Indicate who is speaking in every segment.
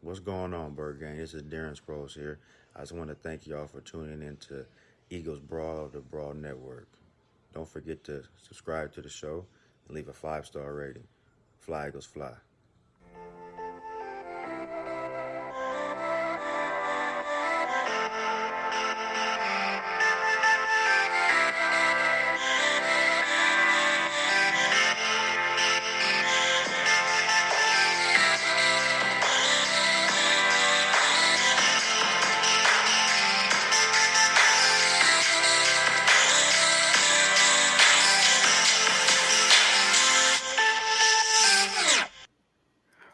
Speaker 1: What's going on, Bird Gang? This is Darren Sproles here. I just want to thank y'all for tuning in to Eagles Brawl of the Brawl Network. Don't forget to subscribe to the show and leave a 5-star rating. Fly Eagles Fly.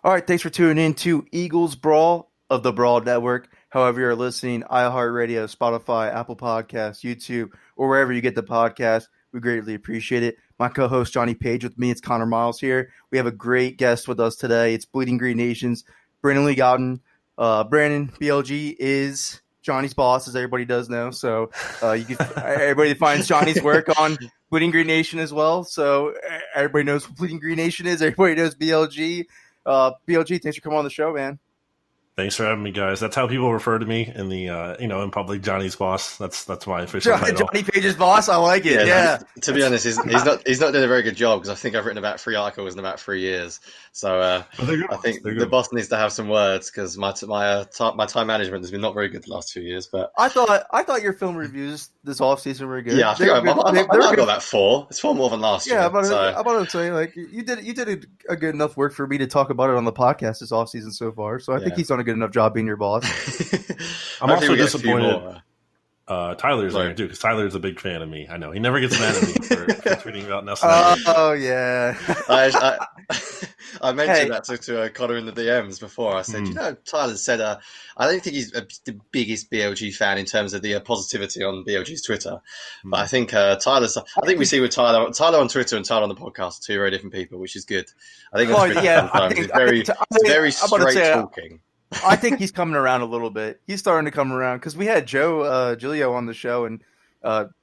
Speaker 2: All right, thanks for tuning in to Eagles Brawl of the Brawl Network. However you're listening, iHeartRadio, Spotify, Apple Podcasts, YouTube, or wherever you get the podcast, we greatly appreciate it. My co-host, Jonny Page, with me, it's Conor Myles here. We have a great guest with us today. It's Bleeding Green Nation's Brandon Lee Gowton. Brandon, BLG is Johnny's boss, as everybody does know. So everybody finds Johnny's work on Bleeding Green Nation as well. So everybody knows what Bleeding Green Nation is. Everybody knows BLG. BLG, thanks for coming on the show, man.
Speaker 3: Thanks for having me, guys. That's how people refer to me in the, in public. Johnny's boss. That's my official title.
Speaker 2: Johnny Page's boss. I like it. Yeah.
Speaker 4: To be honest, he's not doing a very good job because I think I've written about 3 articles in about 3 years. So I think the boss needs to have some words because my time management has been not very good the last 2 years. But
Speaker 2: I thought your film reviews this off season were good.
Speaker 4: Yeah, I think I got that 4. It's 4 more than last year.
Speaker 2: Yeah, I'm about to say like you did a good enough work for me to talk about it on the podcast this off season so far. So I think he's done a good enough job being your boss.
Speaker 3: I'm also disappointed. Tyler's there too because Tyler's a big fan of me. I know he never gets mad at me for tweeting about Nelson.
Speaker 2: Oh yeah.
Speaker 4: I mentioned that to Conor in the DMs before. I said, Tyler said, I don't think he's the biggest BLG fan in terms of the positivity on BLG's Twitter, but I think Tyler's. I think we see with Tyler on Twitter and Tyler on the podcast are 2 very different people, which is good. I think that's very straight talking.
Speaker 2: I think he's coming around a little bit. He's starting to come around because we had Joe Giglio on the show, and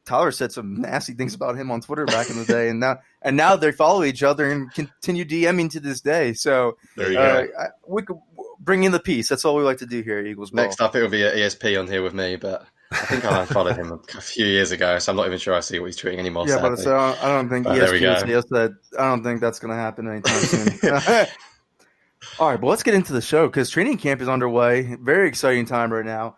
Speaker 2: Tyler said some nasty things about him on Twitter back in the day, and now they follow each other and continue DMing to this day. So
Speaker 4: there you go.
Speaker 2: We could bring in the peace. That's all we like to do here at Eagles Ball.
Speaker 4: Next up, it will be an ESP on here with me, but I think I unfollowed him a few years ago, so I'm not even sure I see what he's tweeting anymore.
Speaker 2: Yeah, but I don't think ESP I don't think that's going to happen anytime soon. All right, well, let's get into the show because training camp is underway. Very exciting time right now.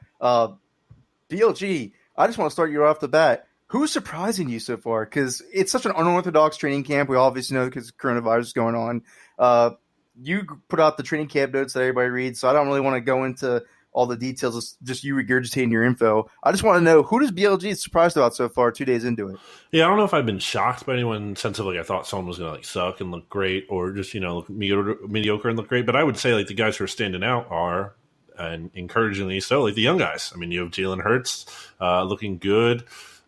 Speaker 2: BLG, I just want to start you off the bat. Who's surprising you so far? Because it's such an unorthodox training camp. We obviously know because coronavirus is going on. You put out the training camp notes that everybody reads, so I don't really want to go into all the details. It's just you regurgitating your info. I just want to know, who does BLG surprised about so far 2 days into it?
Speaker 3: Yeah, I don't know if I've been shocked by anyone in the sense of I thought someone was going to suck and look great or just, look mediocre and look great. But I would say the guys who are standing out are, and encouragingly so, the young guys. I mean, you have Jalen Hurts looking good.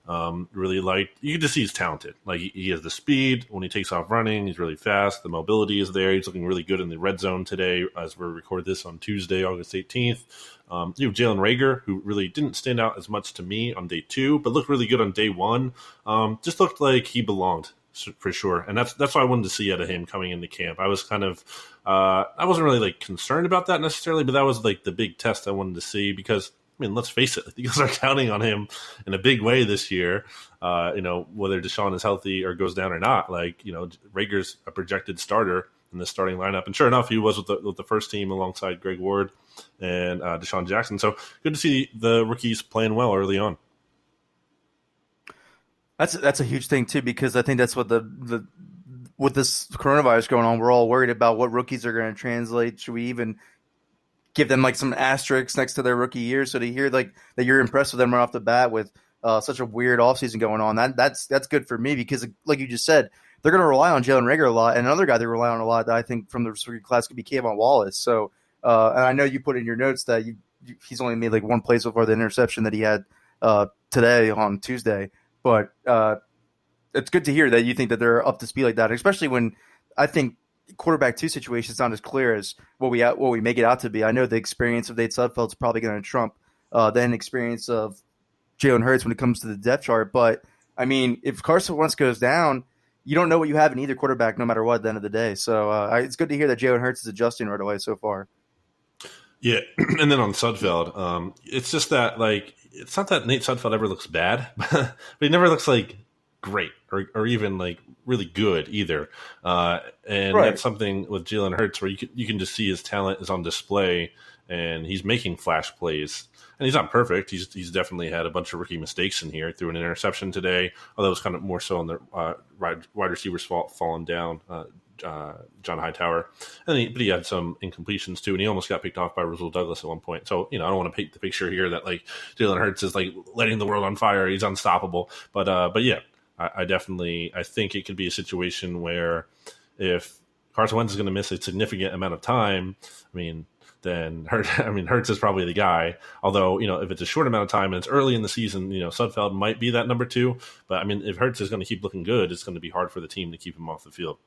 Speaker 3: Really you can just see he's talented. He has the speed when he takes off running. He's really fast. The mobility is there. He's looking really good in the red zone today as we record this on Tuesday, August 18th. You have Jalen Reagor, who really didn't stand out as much to me on day 2, but looked really good on day 1. Just looked like he belonged for sure. And that's what I wanted to see out of him coming into camp. I was kind of, I wasn't really concerned about that necessarily, but that was the big test I wanted to see because, let's face it, the Eagles are counting on him in a big way this year. Whether Deshaun is healthy or goes down or not, Reagor's a projected starter in the starting lineup. And sure enough, he was with the first team alongside Greg Ward and Deshaun Jackson. So good to see the rookies playing well early on.
Speaker 2: That's a huge thing too, because I think that's what with this coronavirus going on, we're all worried about what rookies are going to translate. Should we even give them some asterisks next to their rookie year? So to hear that you're impressed with them right off the bat with such a weird offseason going on, that's good for me because like you just said, they're going to rely on Jalen Reagor a lot, and another guy they rely on a lot that I think from the rookie class could be Kayvon Wallace. So and I know you put in your notes that he's only made one play so far, the interception that he had today on Tuesday, but it's good to hear that you think that they're up to speed like that, especially when I think quarterback 2 situations not as clear as what we make it out to be. I know the experience of Nate Sudfeld's probably going to trump the inexperience of Jalen Hurts when it comes to the depth chart. But I mean, if Carson Wentz goes down, you don't know what you have in either quarterback, no matter what, at the end of the day. So it's good to hear that Jalen Hurts is adjusting right away so far.
Speaker 3: Yeah, and then on Sudfeld, it's just that like it's not that Nate Sudfeld ever looks bad, but he never looks like great or even like really good either. And
Speaker 2: Right.
Speaker 3: that's something with Jalen Hurts where you can just see his talent is on display and he's making flash plays. And he's not perfect. He's definitely had a bunch of rookie mistakes in here. Threw an interception today, although it was kind of more so on the wide receivers falling down. John Hightower, but he had some incompletions too, and he almost got picked off by Rasul Douglas at one point. So I don't want to paint the picture here that like Jalen Hurts is like letting the world on fire. He's unstoppable, but yeah, I definitely think it could be a situation where if Carson Wentz is going to miss a significant amount of time, then Hurts is probably the guy. Although, if it's a short amount of time and it's early in the season, Sudfeld might be that number 2. But if Hurts is going to keep looking good, it's going to be hard for the team to keep him off the field.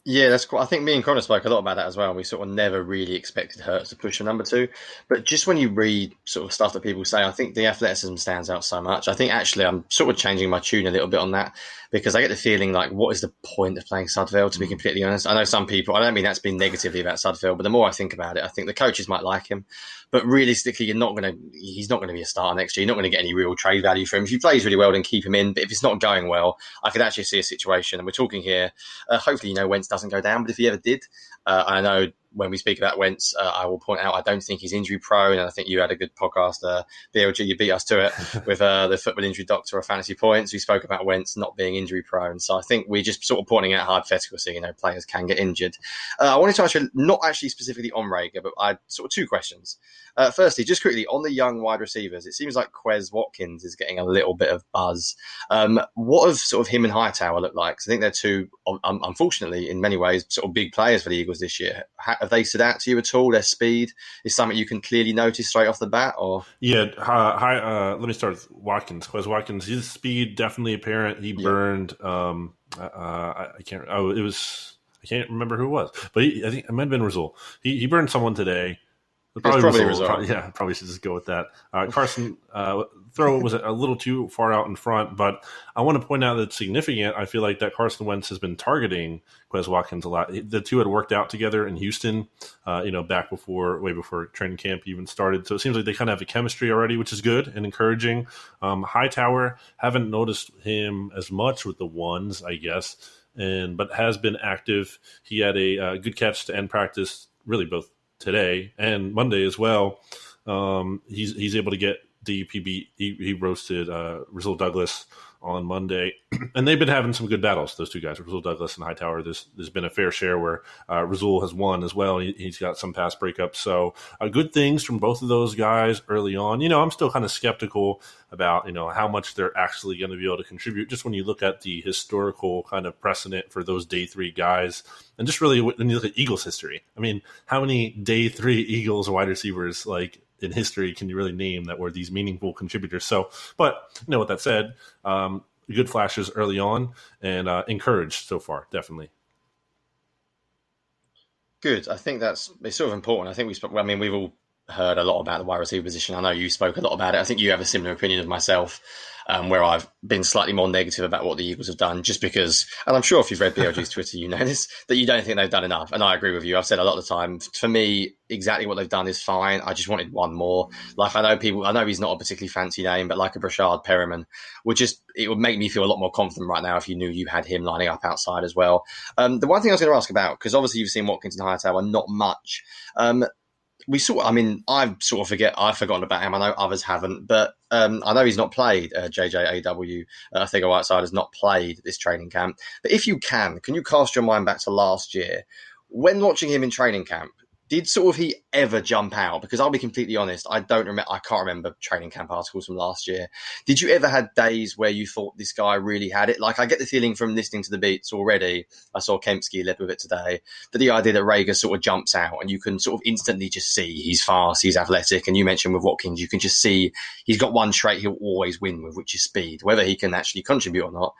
Speaker 4: Yeah, that's cool. I think me and Conor spoke a lot about that as well. We sort of never really expected Hurts to push a number 2. But just when you read sort of stuff that people say, I think the athleticism stands out so much. I think actually I'm sort of changing my tune a little bit on that because I get the feeling like, what is the point of playing Sudfeld, to be completely honest? I know some people, I don't mean that's been negatively about Sudfeld, but the more I think about it, I think the coaches might like him. But realistically, he's not going to be a starter next year. You're not going to get any real trade value for him. If he plays really well, then keep him in. But if it's not going well, I could actually see a situation, and we're talking here, hopefully, Wentz doesn't go down, but if he ever did, I know when we speak about Wentz, I will point out I don't think he's injury prone, and I think you had a good podcast, BLG, you beat us to it with the football injury doctor of Fantasy Points. We spoke about Wentz not being injury prone, so I think we're just sort of pointing out hypotheticals, so players can get injured. I wanted to ask you, not actually specifically on Rager, but I sort of 2 questions. Firstly, just quickly, on the young wide receivers, it seems like Quez Watkins is getting a little bit of buzz. What have sort of him and Hightower look like? 'Cause I think they're 2, unfortunately, in many ways, sort of big players for the Eagles this year. Have they stood out to you at all? Their speed is something you can clearly notice straight off the bat, or?
Speaker 3: Yeah, let me start with Watkins. Quez Watkins, his speed definitely apparent. He burned. I can't. I can't remember who it was, but I think it might have been Rasul. He burned someone today.
Speaker 4: Probably Rasul.
Speaker 3: Probably should just go with that. Carson throw was a little too far out in front, but I want to point out that it's significant. I feel like that Carson Wentz has been targeting Quez Watkins a lot. The 2 had worked out together in Houston, way before training camp even started. So it seems like they kind of have a chemistry already, which is good and encouraging. Hightower, haven't noticed him as much with the ones, I guess, but has been active. He had a good catch to end practice, really both today and Monday as well. He's able to get DPB. He roasted Rasul Douglas on Monday, and they've been having some good battles. Those 2 guys, Rasul Douglas and Hightower. There's been a fair share where Rasul has won as well. He's got some pass breakups, so good things from both of those guys early on. I'm still kind of skeptical about how much they're actually going to be able to contribute. Just when you look at the historical kind of precedent for those day 3 guys, and just really when you look at Eagles history, how many day 3 Eagles wide receivers like in history can you really name that were these meaningful contributors? So, but with that said, good flashes early on and encouraged so far, definitely.
Speaker 4: Good. I think it's sort of important. I think we've all heard a lot about the wide receiver position. I know you spoke a lot about it. I think you have a similar opinion of myself, where I've been slightly more negative about what the Eagles have done, just because, and I'm sure if you've read BLG's Twitter, you know this, that you don't think they've done enough. And I agree with you. I've said a lot of the time, for me, exactly what they've done is fine. I just wanted one more. Like, I know he's not a particularly fancy name, but like a Brashard Perriman, it would make me feel a lot more confident right now if you knew you had him lining up outside as well. The one thing I was going to ask about, because obviously you've seen Watkins and Hightower, not much. I've forgotten about him. I know others haven't, but I know he's not played. JJAW, Thigo Whiteside has not played this training camp. But if you can you cast your mind back to last year? When watching him in training camp, did he ever jump out? Because I'll be completely honest, I can't remember training camp articles from last year. Did you ever had days where you thought this guy really had it? Like, I get the feeling from listening to the beats already, I saw Kempski led with it today, that the idea that Rager sort of jumps out and you can sort of instantly just see he's fast, he's athletic. And you mentioned with Watkins, you can just see he's got one trait he'll always win with, which is speed, whether he can actually contribute or not.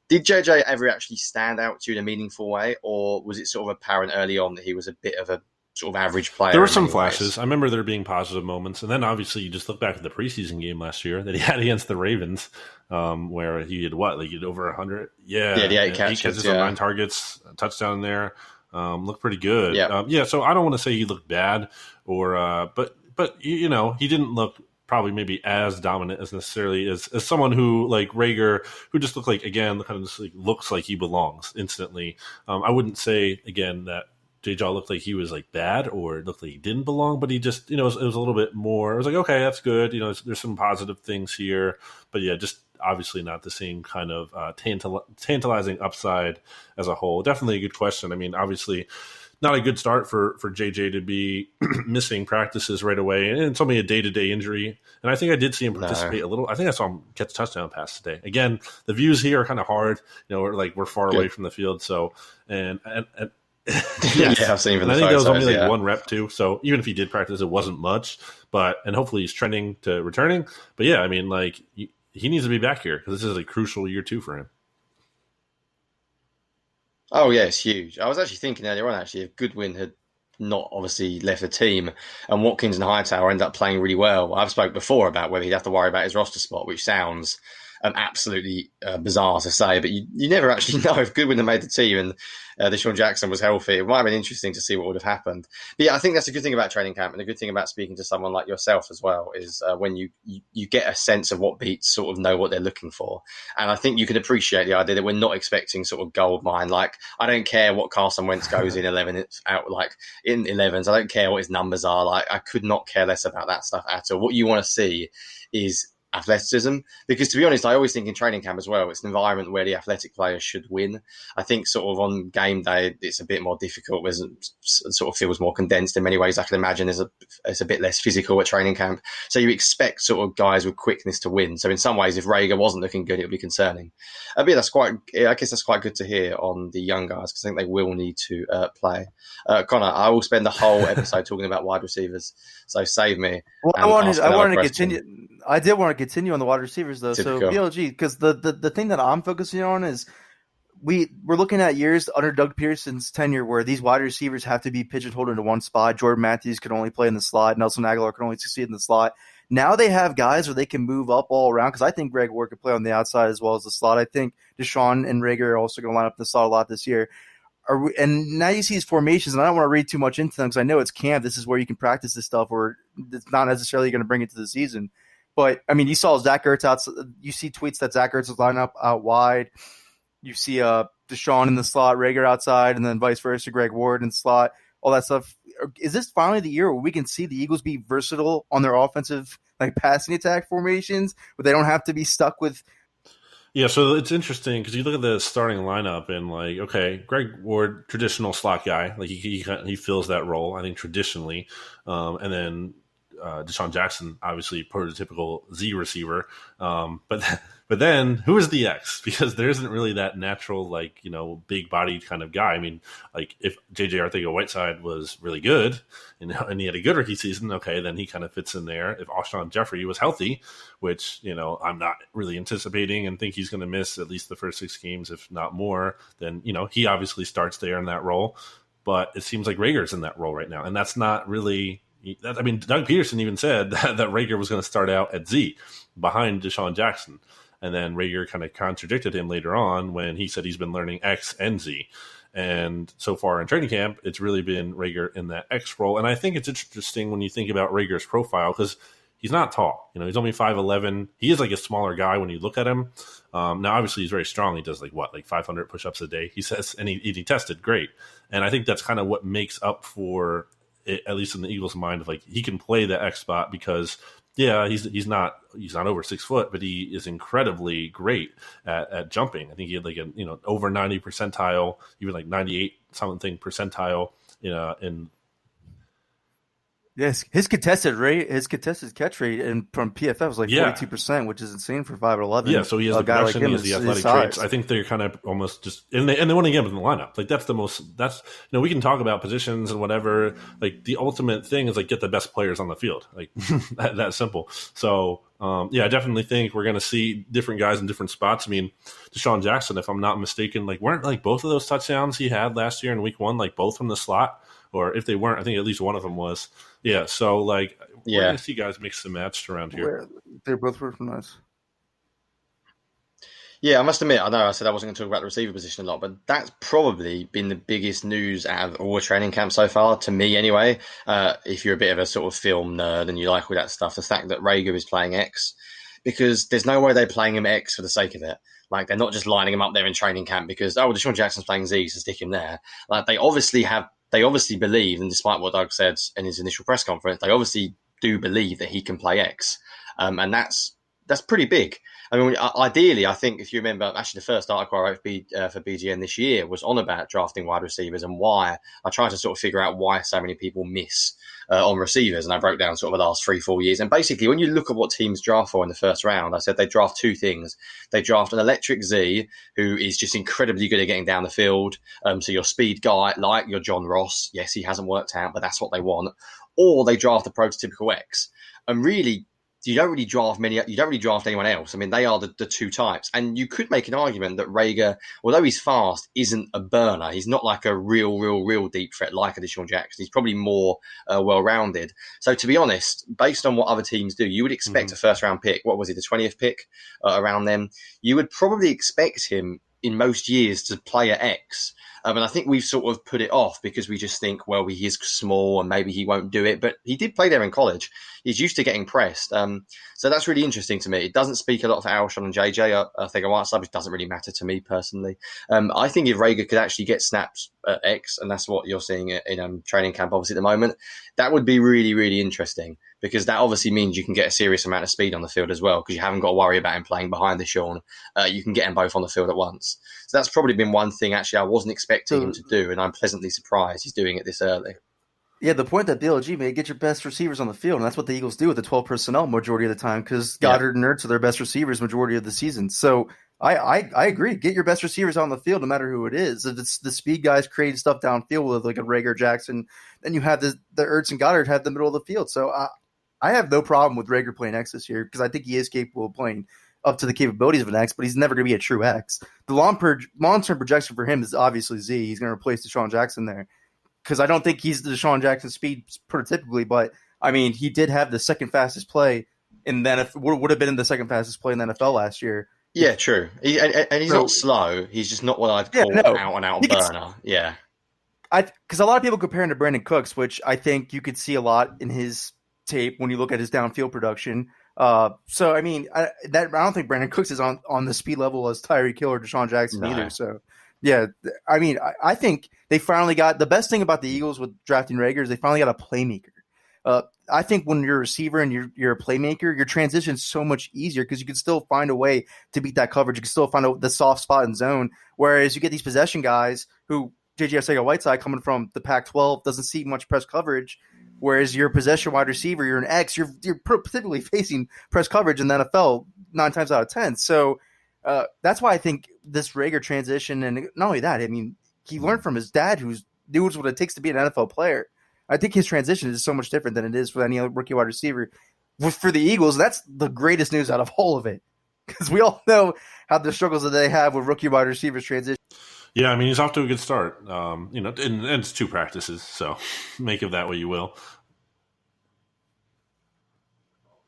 Speaker 4: Did JJ ever actually stand out to you in a meaningful way? Or was it sort of apparent early on that he was a bit of a sort of average player?
Speaker 3: There were some flashes. I remember there being positive moments. And then obviously you just look back at the preseason game last year that he had against the Ravens, where he had over 100? Yeah.
Speaker 4: Yeah, the 8 catches
Speaker 3: on 9 targets, a touchdown there. Looked pretty good.
Speaker 4: Yeah.
Speaker 3: So I don't want to say he looked bad, or but he didn't look probably maybe as dominant as necessarily as someone who like Rager, who just looked like, again, kind of just like looks like he belongs instantly. I wouldn't say again that J-Jaw looked like he was like bad or looked like he didn't belong, but he just, it was a little bit more. I was like, okay, that's good. There's some positive things here, but yeah, just obviously not the same kind of tantalizing upside as a whole. Definitely a good question. I mean, obviously not a good start for JJ to be missing practices right away. And it's only a day-to-day injury. And I think I did see him participate a little. I think I saw him catch a touchdown pass today. Again, the views here are kind of hard. We're far away from the field. So, and yes.
Speaker 4: Yeah, I've seen even
Speaker 3: and
Speaker 4: the
Speaker 3: I think that was only
Speaker 4: photos,
Speaker 3: one rep too. So even if he did practice, it wasn't much. And hopefully he's trending to returning. But yeah, I mean, he needs to be back here because this is a crucial year 2 for him.
Speaker 4: Oh yeah, it's huge. I was actually thinking earlier on, if Goodwin had not obviously left the team and Watkins and Hightower end up playing really well, I've spoke before about whether he'd have to worry about his roster spot, which sounds absolutely bizarre to say, but you never actually know. If Goodwin had made the team and Deshaun Jackson was healthy, it might have been interesting to see what would have happened. But yeah, I think that's a good thing about training camp, and a good thing about speaking to someone like yourself as well is when you get a sense of what beats sort of know what they're looking for. And I think you can appreciate the idea that we're not expecting sort of gold mine. Like, I don't care what Carson Wentz goes in 11, it's out like in 11s. I don't care what his numbers are. Like, I could not care less about that stuff at all. What you want to see is athleticism, because to be honest, I always think in training camp as well, it's an environment where the athletic players should win. I think sort of on game day it's a bit more difficult, it sort of feels more condensed in many ways. I can imagine it's a bit less physical at training camp, so you expect sort of guys with quickness to win. So in some ways, if Rager wasn't looking good, it would be concerning. But I guess that's quite good to hear on the young guys, because I think they will need to play. Conor, I will spend the whole episode talking about wide receivers, so save me.
Speaker 2: Well, I wanted to continue. I did want to continue on the wide receivers though.
Speaker 4: Typical.
Speaker 2: So BLG, because the thing that I'm focusing on is we're looking at years under Doug Pearson's tenure where these wide receivers have to be pigeonholed into one spot. Jordan Matthews could only play in the slot. Nelson Aguilar could only succeed in the slot. Now they have guys where they can move up all around, because I think Greg Ward could play on the outside as well as the slot. I think Deshaun and Rager are also going to line up in the slot a lot this year. And now you see his formations, and I don't want to read too much into them because I know it's camp. This is where you can practice this stuff, or it's not necessarily going to bring it to the season. But, I mean, you saw Zach Ertz out. You see tweets that Zach Ertz is lining up out wide. You see Deshaun in the slot, Rager outside, and then vice versa, Greg Ward in the slot, all that stuff. Is this finally the year where we can see the Eagles be versatile on their offensive passing attack formations, where they don't have to be stuck with –
Speaker 3: Yeah, so it's interesting because you look at the starting lineup and okay, Greg Ward, traditional slot guy, he fills that role, I think, traditionally, and then Deshaun Jackson, obviously prototypical Z receiver, but then who is the X? Because there isn't really that natural big bodied kind of guy. I mean, if JJ Arcega-Whiteside was really good and he had a good rookie season, okay, then he kind of fits in there. If Alshon Jeffrey was healthy, which I'm not really anticipating and think he's going to miss at least the first 6 games, if not more, then he obviously starts there in that role. But it seems like Rager's in that role right now, and that's not really. I mean, Doug Peterson even said that Rager was going to start out at Z behind Deshaun Jackson. And then Rager kind of contradicted him later on when he said he's been learning X and Z. And so far in training camp, it's really been Rager in that X role. And I think it's interesting when you think about Rager's profile, because he's not tall. He's only 5'11". He is a smaller guy when you look at him. Now, obviously, he's very strong. He does 500 push-ups a day, he says, and he tested great. And I think that's kind of what makes up for it, at least in the Eagles' mind, of he can play the X spot because – yeah, he's not over 6 foot, but he is incredibly great at jumping. I think he had over 90 percentile, even 98 something percentile in.
Speaker 2: Yes, his contested catch rate, and from PFF was 42%, which is insane for 5'11".
Speaker 3: Yeah, so he has the production, he has the athletic traits. I think they're kind of almost just, and they want to get him in the lineup. That's we can talk about positions and whatever. The ultimate thing is get the best players on the field, that simple. So I definitely think we're going to see different guys in different spots. I mean, Deshaun Jackson, if I'm not mistaken, weren't both of those touchdowns he had last year in week 1, both from the slot? Or if they weren't, I think at least one of them was. Yeah, so we're going to see guys mix and match around here.
Speaker 2: They're both were from us.
Speaker 4: Yeah, I must admit, I know I said I wasn't going to talk about the receiver position a lot, but that's probably been the biggest news out of all the training camp so far, to me anyway. If you're a bit of a sort of film nerd and you like all that stuff, the fact that Rager is playing X, because there's no way they're playing him X for the sake of it. Like, they're not just lining him up there in training camp because, oh, Deshaun Jackson's playing Z, so stick him there. Like, they obviously believe, and despite what Doug said in his initial press conference, they obviously do believe that he can play X. And that's pretty big. I mean, ideally, I think if you remember, actually the first article I wrote for BGN this year was on about drafting wide receivers and why. I tried to sort of figure out why so many people miss on receivers, and I broke down sort of the last 3-4 years. And basically, when you look at what teams draft for in the first round, I said they draft two things. They draft an electric Z, who is just incredibly good at getting down the field. So your speed guy, like your John Ross, yes, he hasn't worked out, but that's what they want. Or they draft a prototypical X. And really, you don't really draft anyone else. I mean, they are the two types. And you could make an argument that Rager, although he's fast, isn't a burner. He's not like a real deep threat like a Deshaun Jackson. He's probably more well-rounded. So to be honest, based on what other teams do, you would expect a first-round pick. What was it, the 20th pick around them? You would probably expect him in most years to play at X. And I think we've sort of put it off because we just think, well, he is small and maybe he won't do it. But he did play there in college. He's used to getting pressed. So that's really interesting to me. It doesn't speak a lot for Alshon and JJ. I think a white sub, it doesn't really matter to me personally. I think if Rager could actually get snaps at X, and that's what you're seeing in training camp, obviously, at the moment, that would be really, really interesting because that obviously means you can get a serious amount of speed on the field as well because you haven't got to worry about him playing behind Deshaun. You can get them both on the field at once. So that's probably been one thing, actually, I wasn't expecting him to do, and I'm pleasantly surprised he's doing it this early.
Speaker 2: Yeah, the point that BLG made, get your best receivers on the field, and that's what the Eagles do with the 12 personnel majority of the time because Goddard and Ertz are their best receivers majority of the season. So I agree. Get your best receivers on the field no matter who it is. If it's the speed guys creating stuff downfield with like a Rager Jackson, then you have the Ertz and Goddard have the middle of the field. So I have no problem with Rager playing X this year because I think he is capable of playing up to the capabilities of an X, but he's never going to be a true X. The long-term projection for him is obviously Z. He's going to replace Deshaun Jackson there because I don't think he's the Deshaun Jackson speed prototypically, but I mean, he did have the second fastest play in the NFL, would have been in the second fastest play in the NFL last year.
Speaker 4: Yeah, true. And he's not slow. He's just not what I'd call an out-and-out burner. Yeah.
Speaker 2: Because a lot of people compare him to Brandon Cooks, which I think you could see a lot in his tape when you look at his downfield production. So, I mean, I don't think Brandon Cooks is on the speed level as Tyreek Hill or Deshaun Jackson either. So, yeah, I mean, I think they finally got – the best thing about the Eagles with drafting Rager is they finally got a playmaker. I think when you're a receiver and you're a playmaker, your transition is so much easier because you can still find a way to beat that coverage. You can still find the soft spot in zone, whereas you get these possession guys who J.J. Arcega-Whiteside coming from the Pac-12 doesn't see much press coverage. Whereas you're a possession wide receiver, you're an X, you're typically facing press coverage in the NFL 9 times out of 10. So that's why I think this Rager transition, and not only that, I mean, he learned from his dad who knows what it takes to be an NFL player. I think his transition is so much different than it is for any other rookie wide receiver. For the Eagles, that's the greatest news out of all of it because we all know how the struggles that they have with rookie wide receivers transition.
Speaker 3: Yeah, I mean, he's off to a good start. And it's 2 practices, so make of that what you will.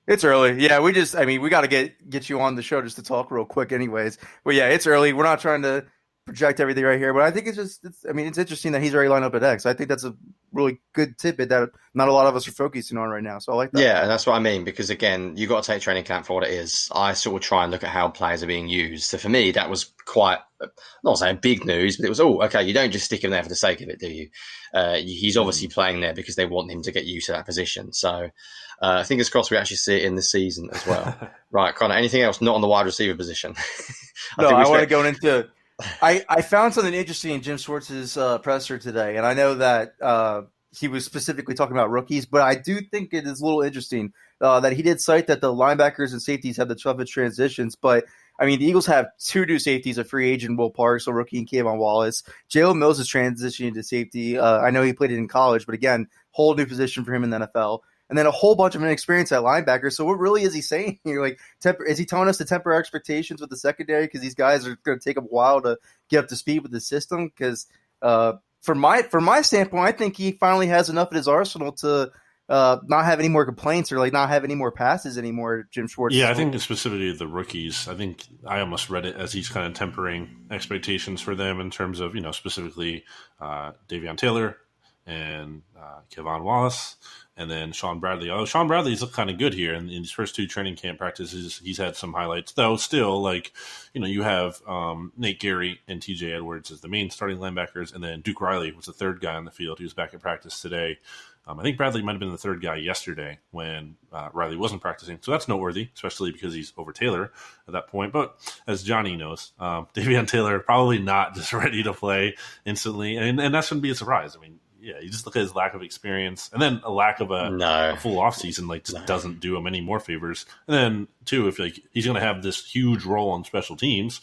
Speaker 2: It's early. Yeah, we got to get you on the show just to talk real quick anyways. But yeah, it's early. We're not trying to project everything right here, but I think it's interesting that he's already lined up at X. I think that's a really good tidbit that not a lot of us are focusing on right now. So I like that.
Speaker 4: Yeah, and that's what I mean, because again, you got to take training camp for what it is. I sort of try and look at how players are being used. So for me, that was quite, not saying big news, but it was, okay, you don't just stick him there for the sake of it, do you? He's obviously playing there because they want him to get used to that position. So fingers crossed we actually see it in the season as well. Right, Conor, anything else not on the wide receiver position?
Speaker 2: I want to go into... I found something interesting in Jim Schwartz's presser today, and I know that he was specifically talking about rookies, but I do think it is a little interesting that he did cite that the linebackers and safeties have the toughest transitions, but I mean, the Eagles have 2 new safeties, a free agent, Will Parks, a rookie, and Kayvon Wallace. Jalen Mills is transitioning to safety. I know he played it in college, but again, whole new position for him in the NFL. And then a whole bunch of inexperience at linebacker. So what really is he saying here? Like, is he telling us to temper our expectations with the secondary because these guys are going to take a while to get up to speed with the system? Because from my standpoint, I think he finally has enough in his arsenal to not have any more complaints or like not have any more passes anymore. Jim Schwartz.
Speaker 3: Yeah, I think specifically the rookies. I think I almost read it as he's kind of tempering expectations for them in terms of specifically Davion Taylor and Kevon Wallace, and then Sean Bradley. Oh, Sean Bradley's looked kind of good here in his first 2 training camp practices. He's had some highlights, though. Still, you have Nate Gary and TJ Edwards as the main starting linebackers, and then Duke Riley was the third guy on the field. He was back at practice today. I think Bradley might have been the third guy yesterday when Riley wasn't practicing. So that's noteworthy, especially because he's over Taylor at that point. But as Jonny knows, Davion Taylor probably not just ready to play instantly. And that shouldn't be a surprise. I mean, yeah, you just look at his lack of experience and then a lack of a full offseason, doesn't do him any more favors. And then, too, if he's going to have this huge role on special teams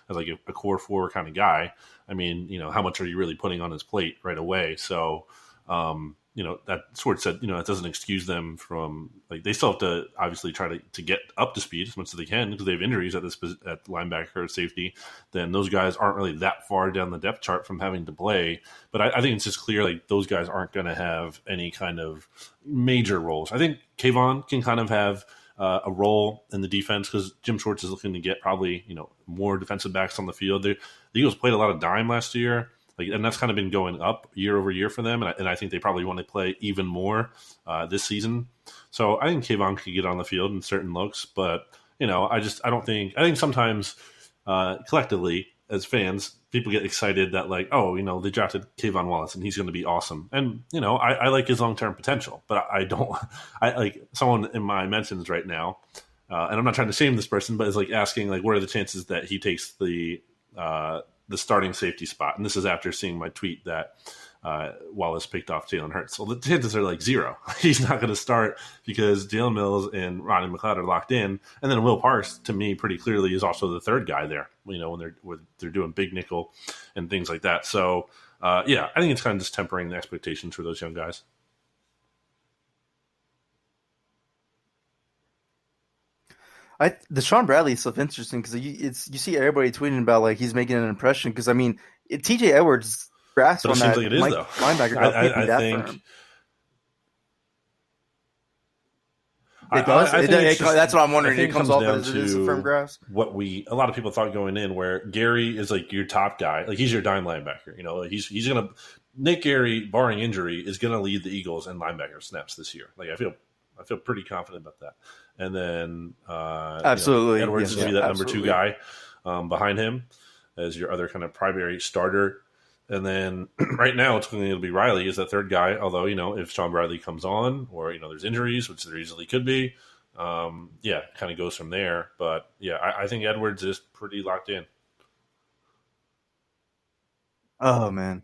Speaker 3: as like a core 4 kind of guy, I mean, how much are you really putting on his plate right away? So, that Schwartz said, it doesn't excuse them from they still have to obviously try to get up to speed as much as they can because they have injuries at linebacker or safety. Then those guys aren't really that far down the depth chart from having to play. But I think it's just clear those guys aren't going to have any kind of major roles. I think Kayvon can kind of have a role in the defense because Jim Schwartz is looking to get probably more defensive backs on the field. The Eagles played a lot of dime last year. And that's kind of been going up year over year for them, and I think they probably want to play even more this season. So I think Kayvon could get on the field in certain looks, but I think sometimes collectively as fans, people get excited that they drafted Kayvon Wallace and he's going to be awesome, and I like his long term potential, but I like someone in my mentions right now, and I'm not trying to shame this person, but is asking what are the chances that he takes the starting safety spot. And this is after seeing my tweet that Wallace picked off Jalen Hurts. Well, the chances are 0. He's not going to start because Jalen Mills and Ronnie McLeod are locked in. And then Will Parks, to me, pretty clearly is also the third guy there, when they're doing big nickel and things like that. So, I think it's kind of just tempering the expectations for those young guys.
Speaker 2: The Sean Bradley stuff interesting because you see everybody tweeting about he's making an impression because I mean TJ Edwards grasp on that linebacker
Speaker 3: I think
Speaker 2: it does. That's what I'm wondering. It comes off as it is a firm grasp.
Speaker 3: What a lot of people thought going in, where Gary is your top guy, he's your dime linebacker. He's gonna Nick Gary, barring injury, is gonna lead the Eagles in linebacker snaps this year. I feel pretty confident about that. And then
Speaker 2: absolutely
Speaker 3: Edwards is going to be that number 2 guy behind him as your other kind of primary starter. And then right now it's going to be Riley as that third guy. Although, if Sean Bradley comes on or, there's injuries, which there easily could be, kind of goes from there. But, I think Edwards is pretty locked in.
Speaker 2: Oh, man.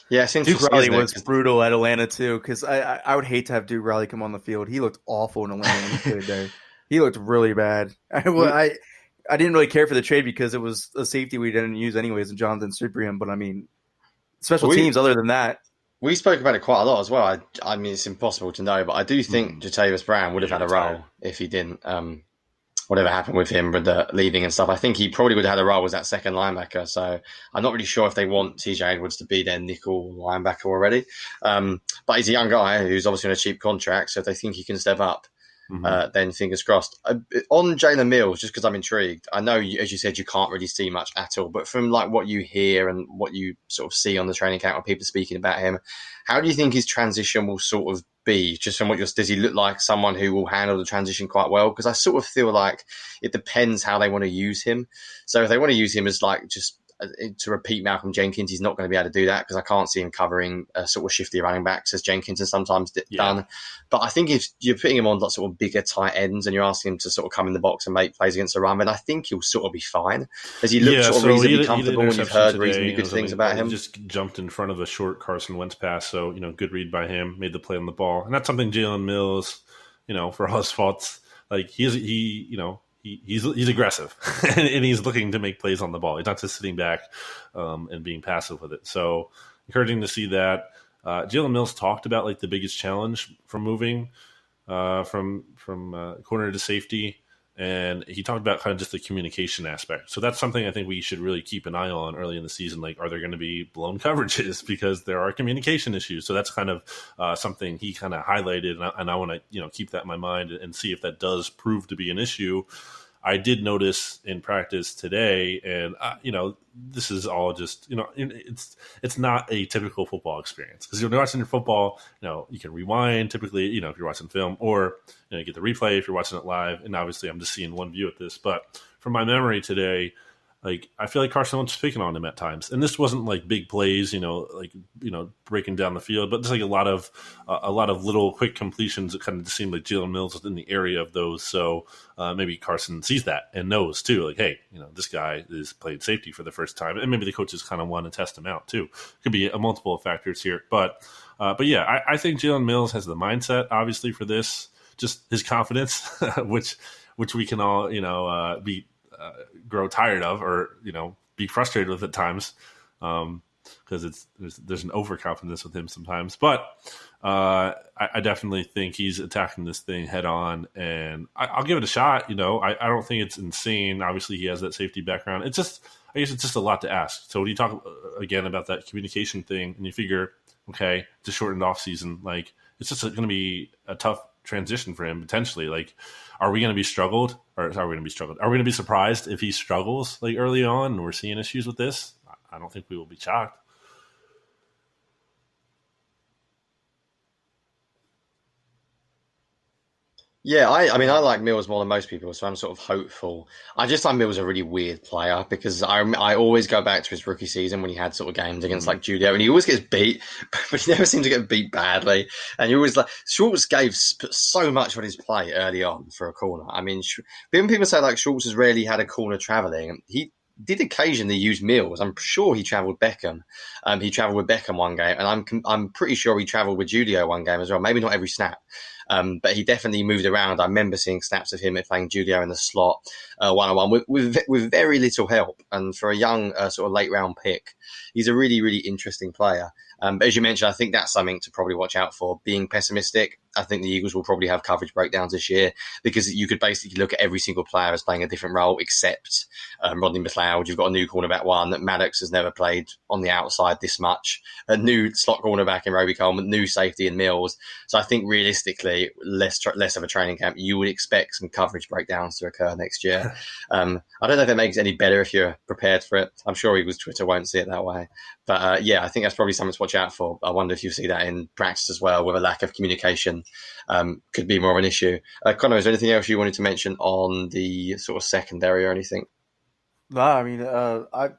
Speaker 4: Yeah,
Speaker 2: Duke Riley was brutal at Atlanta too, because I would hate to have Duke Riley come on the field. He looked awful in Atlanta when he played there. He looked really bad. I didn't really care for the trade because it was a safety we didn't use anyways in Jonathan Cyprian. But I mean, special teams. Other than that,
Speaker 4: we spoke about it quite a lot as well. I mean, it's impossible to know, but I do think Jatavis Brown would have had a role if he didn't. Whatever happened with him with the leaving and stuff, I think he probably would have had a role as that second linebacker. So I'm not really sure if they want TJ Edwards to be their nickel linebacker already. But he's a young guy who's obviously on a cheap contract. So if they think he can step up, then fingers crossed. On Jalen Mills, just because I'm intrigued, I know, as you said, you can't really see much at all. But from what you hear and what you sort of see on the training camp when people are speaking about him, how do you think his transition will sort of be? Just from does he look like someone who will handle the transition quite well? Because I sort of feel like it depends how they want to use him. So if they want to use him as just to repeat Malcolm Jenkins, he's not going to be able to do that because I can't see him covering sort of shifty running backs as Jenkins has sometimes done. But I think if you're putting him on sort of bigger tight ends and you're asking him to sort of come in the box and make plays against the run, then I think he'll sort of be fine. As he looks sort of reasonably comfortable and you've heard reasonably good things about him.
Speaker 3: He just jumped in front of a short Carson Wentz pass, so good read by him, made the play on the ball. And that's something Jalen Mills, for all his faults, he's aggressive and he's looking to make plays on the ball. He's not just sitting back and being passive with it. So encouraging to see that. Jalen Mills talked about the biggest challenge from moving from corner to safety, And he talked about kind of just the communication aspect. So that's something I think we should really keep an eye on early in the season. Like, are there going to be blown coverages because there are communication issues? So that's kind of something he kind of highlighted, and I want to keep that in my mind and see if that does prove to be an issue. I did notice in practice today, and this is all just it's not a typical football experience, because you're watching your football, you can rewind typically, if you're watching film, or you get the replay if you're watching it live. And obviously, I'm just seeing one view at this, but from my memory today, I feel like Carson Wentz was picking on him at times, and this wasn't like big plays, breaking down the field, but just like a lot of little quick completions. It kind of just seemed like Jalen Mills was in the area of those. So maybe Carson sees that and knows too, like, hey, this guy is played safety for the first time, and maybe the coaches kind of want to test him out too. Could be a multiple of factors here, but yeah, I think Jalen Mills has the mindset, obviously, for this, just his confidence, which we can all be. Grow tired of, or be frustrated with at times, because there's an overconfidence with him sometimes. But I definitely think he's attacking this thing head on, and I'll give it a shot. I don't think it's insane. Obviously, he has that safety background. I guess it's just a lot to ask. So when you talk again about that communication thing, and you figure, okay, it's a shortened off season, like it's just going to be a tough transition for him potentially. Like, are we going to be struggled, or are we going to be struggled? Are we going to be surprised if he struggles like early on and we're seeing issues with this? I don't think we will be shocked.
Speaker 4: Yeah, I mean, I like Mills more than most people, so I'm sort of hopeful. I just find Mills a really weird player, because I always go back to his rookie season when he had sort of games against like Julio, and he always gets beat, but he never seems to get beat badly. And you always Schultz gave so much on his play early on for a corner. I mean, when people say like Schultz has rarely had a corner traveling, he did occasionally use Mills. I'm sure he travelled Beckham. He travelled with Beckham one game, and I'm pretty sure he travelled with Julio one game as well. Maybe not every snap. But he definitely moved around. I remember seeing snaps of him playing Julio in the slot, one-on-one, with very little help. And for a young sort of late round pick, he's a really, really interesting player. But as you mentioned, I think that's something to probably watch out for. Being pessimistic, I think the Eagles will probably have coverage breakdowns this year, because you could basically look at every single player as playing a different role, except Rodney McLeod. You've got a new cornerback one. Maddox has never played on the outside this much. A new slot cornerback in Roby Coleman, new safety in Mills. So I think realistically, less of a training camp. You would expect some coverage breakdowns to occur next year. I don't know if that makes it any better if you're prepared for it. I'm sure Eagles Twitter won't see it that way. But yeah, I think that's probably something to watch out for. I wonder if you see that in practice as well, with a lack of communication. Could be more of an issue. Conor, is there anything else you wanted to mention on the sort of secondary or anything?
Speaker 2: No, I mean, I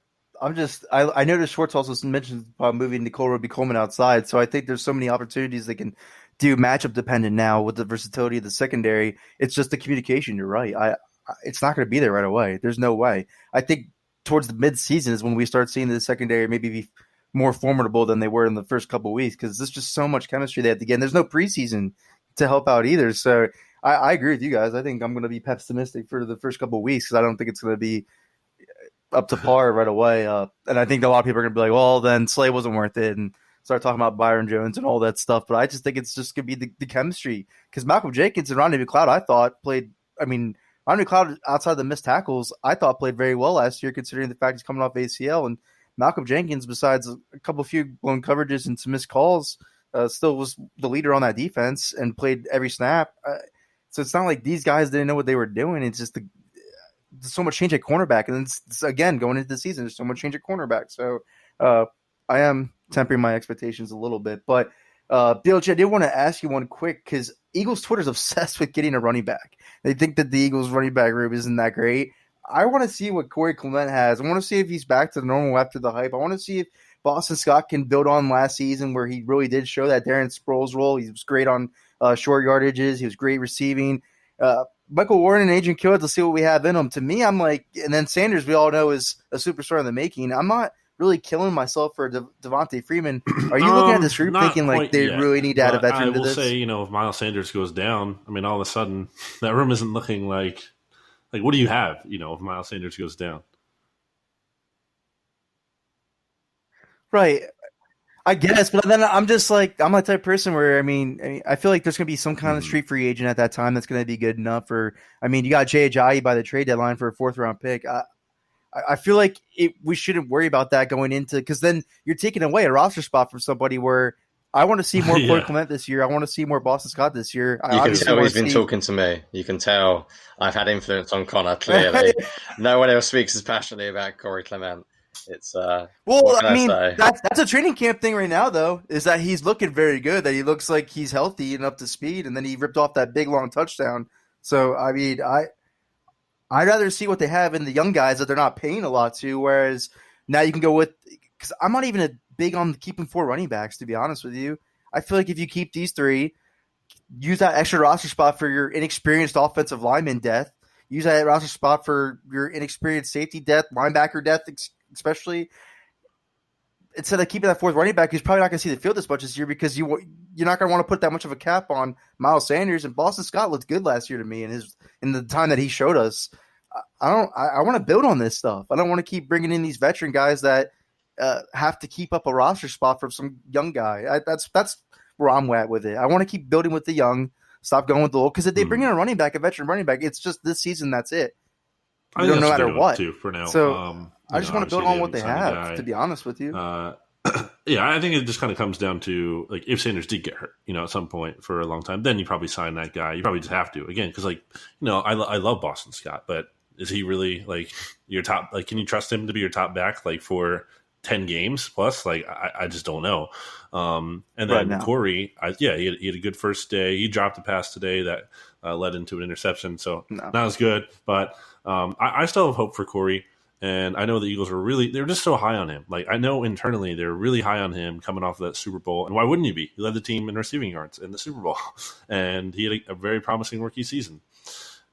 Speaker 2: noticed Schwartz also mentioned about moving Nicole Roby Coleman outside, so I think there's so many opportunities they can do matchup dependent now with the versatility of the secondary. It's just the communication. You're right. It's not going to be there right away. There's no way. I think towards the mid-season is when we start seeing the secondary maybe be more formidable than they were in the first couple of weeks, because there's just so much chemistry they have to get. And there's no preseason to help out either. So I agree with you guys. I think I'm going to be pessimistic for the first couple of weeks, because I don't think it's going to be up to par right away. And I think a lot of people are going to be like, well, then Slay wasn't worth it, and start talking about Byron Jones and all that stuff. But I just think it's just going to be the chemistry, because Malcolm Jenkins and Rodney McLeod, I thought Rodney McLeod, outside the missed tackles, I thought played very well last year, considering the fact he's coming off ACL. And Malcolm Jenkins, besides a few blown coverages and some missed calls, still was the leader on that defense and played every snap. So it's not like these guys didn't know what they were doing. It's just there's so much change at cornerback. And it's, again, going into the season, there's so much change at cornerback. So I am tempering my expectations a little bit. But BLG, I did want to ask you one quick, because Eagles Twitter is obsessed with getting a running back. They think that the Eagles running back group isn't that great. I want to see what Corey Clement has. I want to see if he's back to the normal after the hype. I want to see if Boston Scott can build on last season, where he really did show that Darren Sproles role. He was great on short yardages. He was great receiving. Michael Warren and Agent Kill, to see what we have in him. To me, I'm like, and then Sanders, we all know, is a superstar in the making. I'm not really killing myself for Devontae Freeman. Are you looking at this group thinking like they really need to add a veteran to this?
Speaker 3: I will say, if Myles Sanders goes down, I mean, all of a sudden that room isn't looking like what do you have, if Myles Sanders goes down?
Speaker 2: Right. I guess, but then I'm just like I'm that type of person where I feel like there's gonna be some kind of street free agent at that time that's gonna be good enough. Or you got Jay Ajayi by the trade deadline for a 4th-round pick. I feel like we shouldn't worry about that going into, because then you're taking away a roster spot from somebody where I want to see more Corey Clement this year. I want to see more Boston Scott this year.
Speaker 4: You can tell he's been talking to me. You can tell I've had influence on Conor, clearly. No one else speaks as passionately about Corey Clement. It's
Speaker 2: that's a training camp thing right now, though, is that he's looking very good, that he looks like he's healthy and up to speed, and then he ripped off that big long touchdown. So I'd rather see what they have in the young guys that they're not paying a lot to, whereas now you can go with, because I'm not even big on keeping 4 running backs, to be honest with you. I feel like if you keep these 3, use that extra roster spot for your inexperienced offensive lineman depth, use that roster spot for your inexperienced safety depth, linebacker depth especially, instead of keeping that 4th running back who's probably not going to see the field as much this year, because you're not going to want to put that much of a cap on Miles Sanders. And Boston Scott looked good last year to me in the time that he showed us. I want to build on this stuff. I don't want to keep bringing in these veteran guys that have to keep up a roster spot from some young guy. That's where I'm at with it. I want to keep building with the young, stop going with the old, because if they bring in a running back, a veteran running back, it's just this season, that's it.
Speaker 3: I don't
Speaker 2: no matter what.
Speaker 3: Too, for now.
Speaker 2: So I just want to build on what they have, to be honest with you.
Speaker 3: Yeah, I think it just kind of comes down to, like, if Sanders did get hurt, at some point for a long time, then you probably sign that guy. You probably just have to, again, because, I love Boston Scott, but is he really, your top, can you trust him to be your top back, for 10 games plus? I just don't know. And then Corey, he had a good first day. He dropped a pass today that led into an interception, so not as good. But I still have hope for Corey. And I know the Eagles they're just so high on him. I know internally they're really high on him coming off of that Super Bowl. And why wouldn't he be? He led the team in receiving yards in the Super Bowl. And he had a very promising rookie season.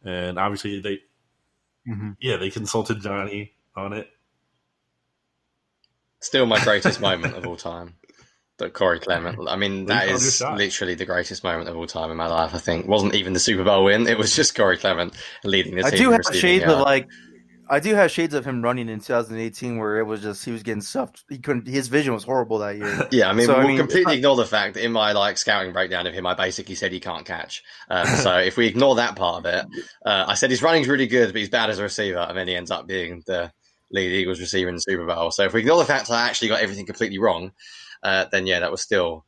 Speaker 3: And obviously they consulted Jonny on it.
Speaker 4: Still my greatest moment of all time. But Corey Clement, that is literally the greatest moment of all time in my life, I think. It wasn't even the Super Bowl win. It was just Corey Clement leading the team.
Speaker 2: I do have shades of him running in 2018 where it was just he was getting stuffed. His vision was horrible that year.
Speaker 4: Yeah, we'll completely ignore the fact that in my scouting breakdown of him, I basically said he can't catch. So if we ignore that part of it, I said his running's really good, but he's bad as a receiver, and then he ends up being the lead Eagles receiver in the Super Bowl. So if we ignore the fact that I actually got everything completely wrong, then that was still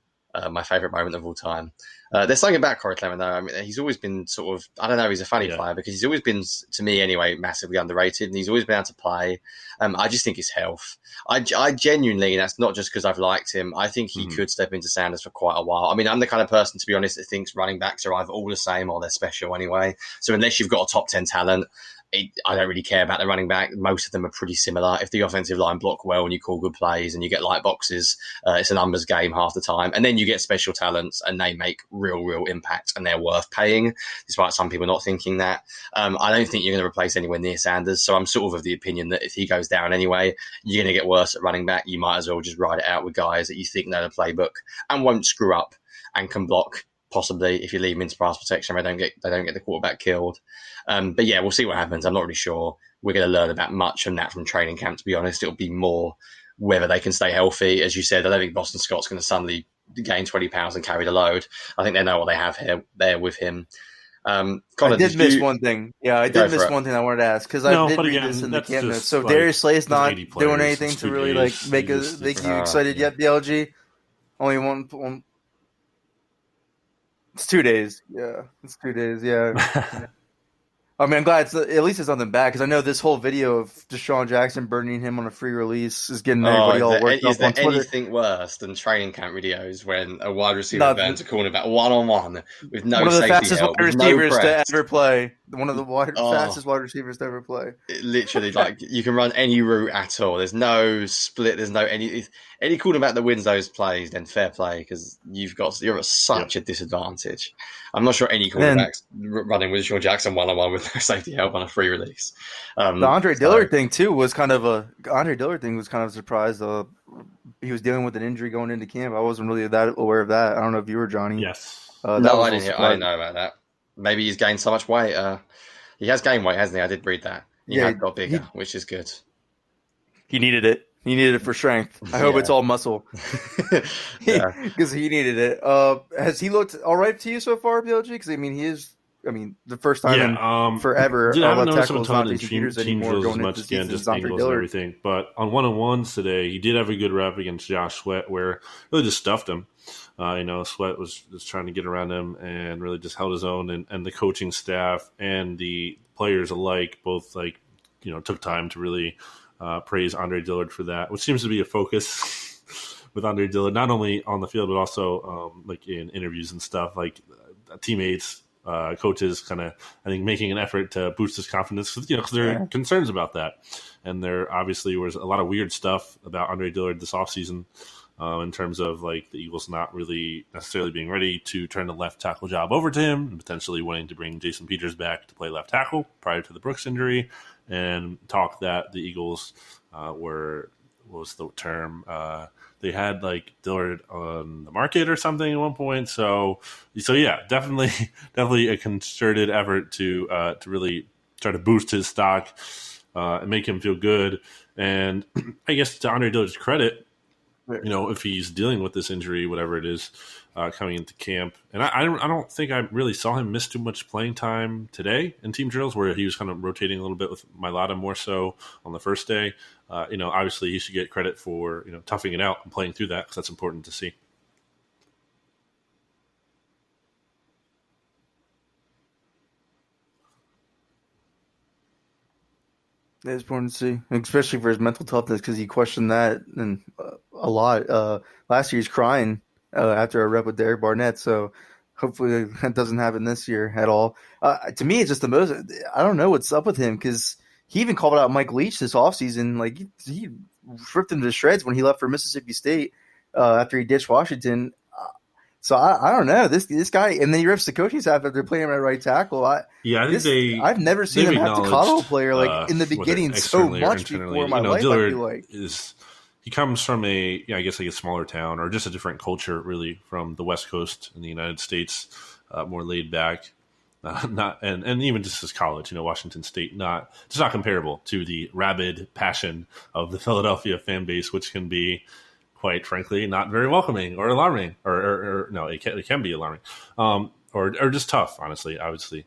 Speaker 4: my favourite moment of all time. There's something about Corey Clement, though. He's always been sort of, I don't know, he's a funny player because he's always been, to me anyway, massively underrated, and he's always been able to play. I just think his health. I genuinely, and that's not just because I've liked him, I think he could step into Sanders for quite a while. I'm the kind of person, to be honest, that thinks running backs are either all the same or they're special anyway. So unless you've got a top 10 talent, I don't really care about the running back. Most of them are pretty similar. If the offensive line block well and you call good plays and you get light boxes, it's a numbers game half the time. And then you get special talents and they make real impact and they're worth paying, despite some people not thinking that. I don't think you're going to replace anywhere near Sanders. So I'm sort of the opinion that if he goes down anyway, you're going to get worse at running back. You might as well just ride it out with guys that you think know the playbook and won't screw up and can block. Possibly, if you leave them into pass protection, they don't get the quarterback killed. But yeah, we'll see what happens. I'm not really sure we're going to learn about much from that from training camp. To be honest, it'll be more whether they can stay healthy. As you said, I don't think Boston Scott's going to suddenly gain 20 pounds and carry the load. I think they know what they have there with him. Conor,
Speaker 2: I did miss one thing. Yeah, I did miss one thing I wanted to ask because I did read this in the camp notes. So Darius Slay's not doing anything to really make you excited yet. BLG only one. It's 2 days. Yeah, it's 2 days. Yeah. I'm glad at least it's nothing bad because I know this whole video of Deshaun Jackson burning him on a free release is getting everybody all worked up on Twitter.
Speaker 4: Is there anything worse than training camp videos when a wide receiver burns a cornerback one-on-one with no safety help? One of the fastest wide receivers to ever
Speaker 2: play. One of the fastest wide receivers to ever play.
Speaker 4: Literally, you can run any route at all. There's no split. There's no any quarterback that wins those plays, then fair play because you're at such a disadvantage. I'm not sure any quarterback's running with Deshaun Jackson one-on-one with no safety help on a free release.
Speaker 2: The Andre Dillard thing too was kind of a surprise. He was dealing with an injury going into camp. I wasn't really that aware of that. I don't know if you were, Johnny.
Speaker 3: Yes.
Speaker 4: No, I didn't know about that. Maybe he's gained so much weight. He has gained weight, hasn't he? I did read that. He got bigger, which is good.
Speaker 2: He needed it. He needed it for strength. I hope
Speaker 4: Yeah.
Speaker 2: it's all muscle.
Speaker 4: Yeah.
Speaker 2: Because he needed it. Has he looked all right to you so far, PLG? Because, I mean, he is, the first time in forever
Speaker 3: I
Speaker 2: our
Speaker 3: haven't
Speaker 2: left
Speaker 3: noticed him
Speaker 2: tackle
Speaker 3: a
Speaker 2: is not
Speaker 3: ton in
Speaker 2: Jason Peters
Speaker 3: team
Speaker 2: anymore
Speaker 3: drills as
Speaker 2: going into
Speaker 3: much.
Speaker 2: the
Speaker 3: Again,
Speaker 2: season.
Speaker 3: just
Speaker 2: It's Andre
Speaker 3: angles and
Speaker 2: Dillard.
Speaker 3: everything. But on 1-on-1s today, he did have a good rep against Josh Sweat where really just stuffed him. Sweat was just trying to get around him and really just held his own. And the coaching staff and the players alike both took time to really praise Andre Dillard for that, which seems to be a focus with Andre Dillard, not only on the field but also in interviews and stuff. Teammates, coaches, kind of I think making an effort to boost his confidence because there are concerns about that, and there obviously was a lot of weird stuff about Andre Dillard this offseason. In terms of the Eagles not really necessarily being ready to turn the left tackle job over to him and potentially wanting to bring Jason Peters back to play left tackle prior to the Brooks injury, and talk that the Eagles what was the term? They had Dillard on the market or something at one point. So yeah, definitely a concerted effort to really try to boost his stock and make him feel good. And I guess to Andre Dillard's credit, if he's dealing with this injury, whatever it is, coming into camp. And I don't think I really saw him miss too much playing time today in team drills where he was kind of rotating a little bit with Myles more so on the first day. Obviously he should get credit for, toughing it out and playing through that because that's important to see.
Speaker 2: It's important to see, especially for his mental toughness, because he questioned that and a lot. Last year, he's crying after a rep with Derek Barnett, so hopefully that doesn't happen this year at all. To me, it's just the most. I don't know what's up with him because he even called out Mike Leach this offseason. He ripped him to shreds when he left for Mississippi State after he ditched Washington. So I don't know this guy, and then he rips the coaching staff after playing him at right tackle. I've never seen him have to coddle a player in the beginning so much before in my life.
Speaker 3: Dillard
Speaker 2: I feel like
Speaker 3: he comes from a smaller town or just a different culture, really, from the West Coast in the United States, more laid back. And even just as college, Washington State, not comparable to the rabid passion of the Philadelphia fan base, which can be, quite frankly, not very welcoming or alarming, or no, it can be alarming, or just tough, honestly, obviously,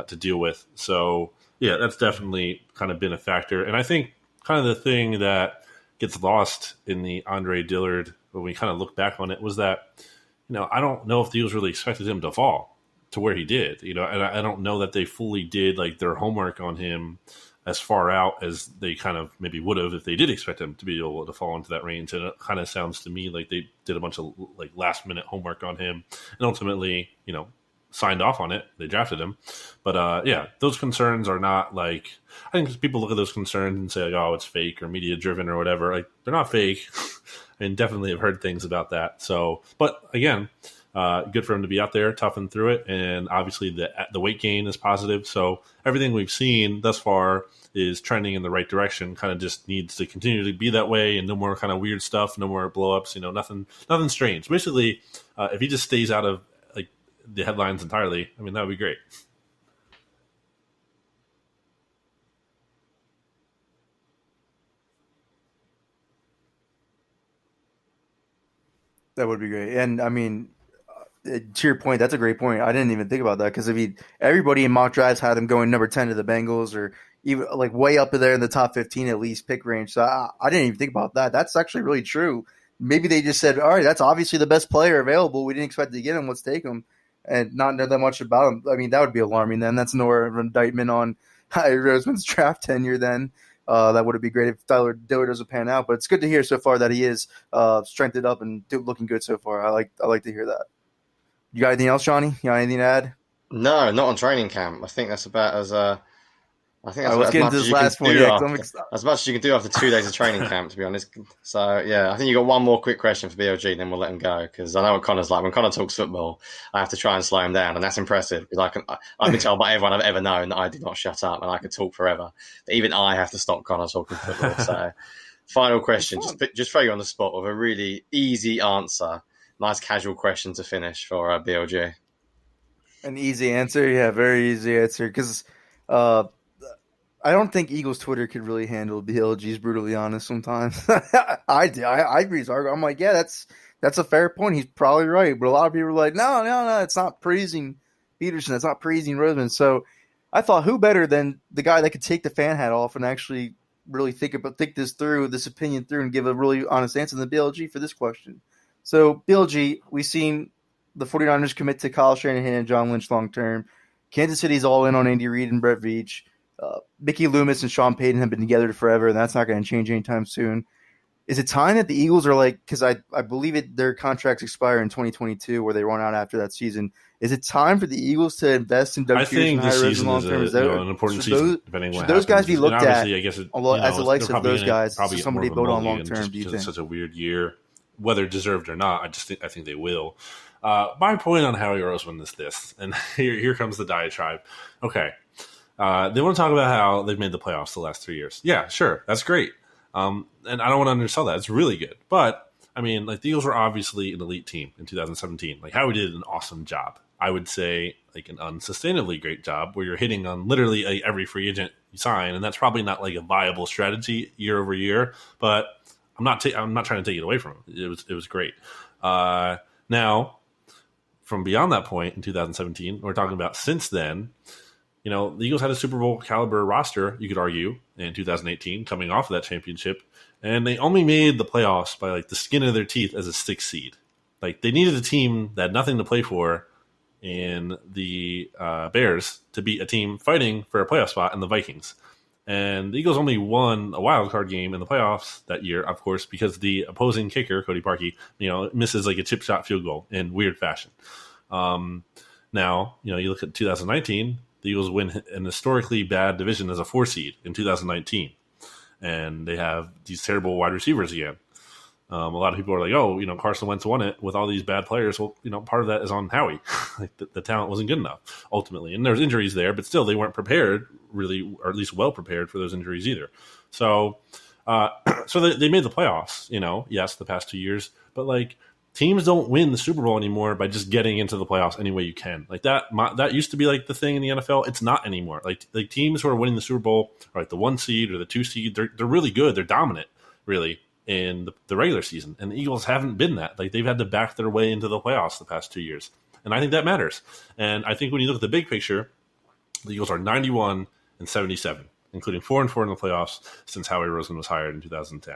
Speaker 3: to deal with. So yeah, that's definitely kind of been a factor. And I think kind of the thing that gets lost in the Andre Dillard when we kind of look back on it was that, I don't know if the Eagles really expected him to fall to where he did, and I don't know that they fully did their homework on him as far out as they kind of maybe would have if they did expect him to be able to fall into that range. And it kind of sounds to me like they did a bunch of last minute homework on him and ultimately, signed off on it. They drafted him. But yeah, those concerns are not I think people look at those concerns and say oh, it's fake or media driven or whatever. They're not fake. And definitely have heard things about that. So, but again, good for him to be out there, toughen through it, and obviously the weight gain is positive. So everything we've seen thus far is trending in the right direction. Kind of just needs to continue to be that way, and no more kind of weird stuff, no more blowups. Nothing strange. Basically, if he just stays out of the headlines entirely, that would be great.
Speaker 2: that would be great. And to your point, that's a great point. I didn't even think about that because everybody in mock drafts had him going number 10 to the Bengals or even way up there in the top 15 at least pick range. So I didn't even think about that. That's actually really true. Maybe they just said, all right, that's obviously the best player available. We didn't expect to get him. Let's take him and not know that much about him. That would be alarming then. That's more of an indictment on Howie Roseman's draft tenure then. That would be great if Dillard doesn't pan out. But it's good to hear so far that he is strengthened up and looking good so far. I like to hear that. You got anything else, Jonny? You got anything to add?
Speaker 4: No, not on training camp. I think that's about as I think that's
Speaker 2: let's get into this last one.
Speaker 4: As much as you can do after 2 days of training camp, to be honest. So yeah, I think you got one more quick question for BLG, then we'll let him go because I know what Conor's like. When Conor talks football, I have to try and slow him down, and that's impressive because I've been told by everyone I've ever known that I do not shut up and I could talk forever. But even I have to stop Conor talking football. So, final question, just throw you on the spot with a really easy answer. Nice casual question to finish for BLG.
Speaker 2: An easy answer, yeah, very easy answer because. I don't think Eagles Twitter could really handle BLG's brutally honest sometimes. I do. I agree. I'm like, yeah, that's a fair point. He's probably right. But a lot of people are like, no, it's not praising Peterson. It's not praising Roseman. So I thought, who better than the guy that could take the fan hat off and actually really think this opinion through, and give a really honest answer than BLG for this question. So BLG, we've seen the 49ers commit to Kyle Shanahan and John Lynch long term. Kansas City's all in on Andy Reid and Brett Veach. Mickey Loomis and Sean Payton have been together forever, and that's not going to change anytime soon. Is it time that the Eagles are like, because I believe their contracts expire in 2022, where they run out after that season. Is it time for the Eagles to invest in Doug Peterson and hire Roseman long term?
Speaker 3: Is an important season, depending on what happens.
Speaker 2: Those guys be looked at,
Speaker 3: I guess,
Speaker 2: as the likes of those guys,
Speaker 3: probably
Speaker 2: somebody built on long term? Do you think?
Speaker 3: It's such a weird year, whether deserved or not? I think they will. My point on Howie Roseman is this, and here comes the diatribe. Okay. They want to talk about how they've made the playoffs the last 3 years. Yeah, sure. That's great. And I don't want to undersell that. It's really good. But, I mean, like, the Eagles were obviously an elite team in 2017. Like, Howie did an awesome job. I would say, like, an unsustainably great job, where you're hitting on literally every free agent you sign. And that's probably not, like, a viable strategy year over year. But I'm not trying to take it away from him. It was great. Now, from beyond that point in 2017, we're talking about since then. You know, the Eagles had a Super Bowl caliber roster, you could argue, in 2018, coming off of that championship, and they only made the playoffs by, like, the skin of their teeth as a 6th seed. Like, they needed a team that had nothing to play for in the Bears to beat a team fighting for a playoff spot in the Vikings. And the Eagles only won a wild card game in the playoffs that year, of course, because the opposing kicker, Cody Parkey, misses like a chip shot field goal in weird fashion. Now, you look at 2019, the Eagles win an historically bad division as a 4 seed in 2019. And they have these terrible wide receivers again. A lot of people are like, oh, Carson Wentz won it with all these bad players. Well, part of that is on Howie. Like the talent wasn't good enough, ultimately. And there's injuries there, but still they weren't prepared, really, or at least well prepared for those injuries either. So they made the playoffs, yes, the past 2 years. But, like, teams don't win the Super Bowl anymore by just getting into the playoffs any way you can. Like that used to be like the thing in the NFL. It's not anymore. Like teams who are winning the Super Bowl are like the 1 seed or the 2 seed. They're really good. They're dominant, really, in the regular season. And the Eagles haven't been that. Like, they've had to back their way into the playoffs the past 2 years. And I think that matters. And I think when you look at the big picture, the Eagles are 91-77, including 4-4 in the playoffs since Howie Roseman was hired in 2010.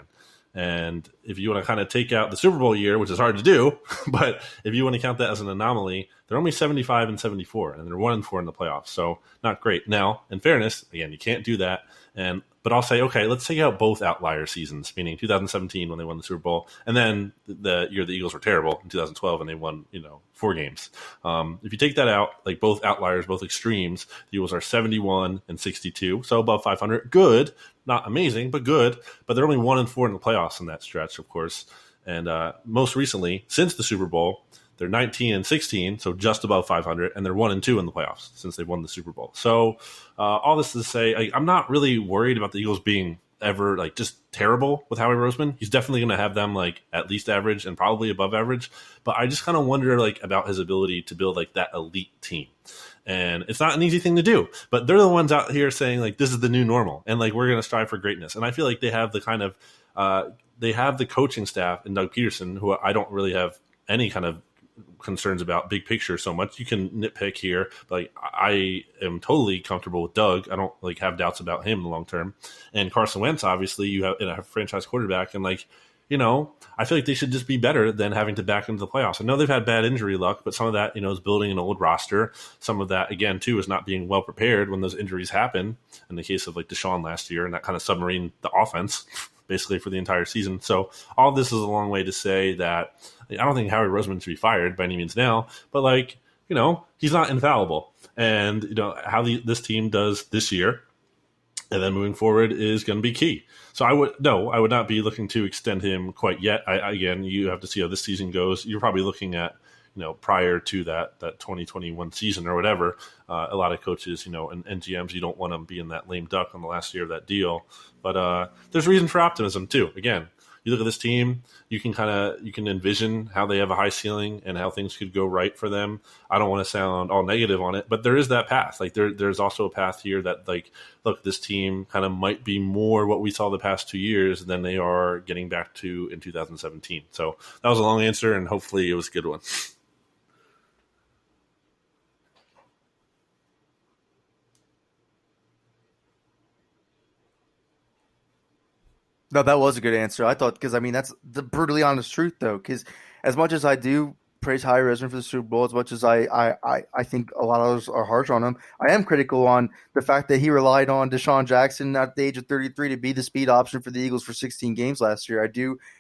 Speaker 3: And if you want to kind of take out the Super Bowl year, which is hard to do, but if you want to count that as an anomaly, they're only 75-74, and they're 1-4 in the playoffs. So not great. Now, in fairness, again, you can't do that. But I'll say, okay, let's take out both outlier seasons, meaning 2017 when they won the Super Bowl, and then the year the Eagles were terrible in 2012 and they won, 4 games. If you take that out, like both outliers, both extremes, the Eagles are 71-62, so above 500. Good, not amazing, but good. But they're only 1-4 in the playoffs in that stretch, of course. And most recently, since the Super Bowl, they're 19-16, so just above 500, and they're 1-2 in the playoffs since they won the Super Bowl. So all this to say, I'm not really worried about the Eagles being ever like just terrible with Howie Roseman. He's definitely going to have them like at least average and probably above average. But I just kind of wonder like about his ability to build like that elite team. And it's not an easy thing to do, but they're the ones out here saying like this is the new normal and like we're going to strive for greatness. And I feel like they have the kind of they have the coaching staff in Doug Peterson, who I don't really have any kind of concerns about big picture so much. You can nitpick here, but like, I am totally comfortable with Doug. I don't like have doubts about him in the long term. And Carson Wentz, obviously, you have a franchise quarterback, and like, I feel like they should just be better than having to back into the playoffs. I know they've had bad injury luck, but some of that, is building an old roster. Some of that, again, too, is not being well prepared when those injuries happen. In the case of like Deshaun last year, and that kind of submarine the offense basically for the entire season. So all this is a long way to say that I don't think Howie Roseman should be fired by any means now, but like, he's not infallible. And, how this team does this year and then moving forward is going to be key. So I would not be looking to extend him quite yet. Again, you have to see how this season goes. You're probably looking at, prior to that 2021 season or whatever, a lot of coaches, and GMs, you don't want them being that lame duck on the last year of that deal. But there's reason for optimism too. Again, you look at this team, you can envision how they have a high ceiling and how things could go right for them. I don't want to sound all negative on it, but there is that path. Like there's also a path here that, like, look, this team kind of might be more what we saw the past 2 years than they are getting back to in 2017. So that was a long answer, and hopefully it was a good one.
Speaker 2: No, that was a good answer. I thought, because I mean, that's the brutally honest truth, though. Because as much as I do praise Howie Roseman for the Super Bowl, as much as I think a lot of others are harsh on him, I am critical on the fact that he relied on Deshaun Jackson at the age of 33 to be the speed option for the Eagles for 16 games last year.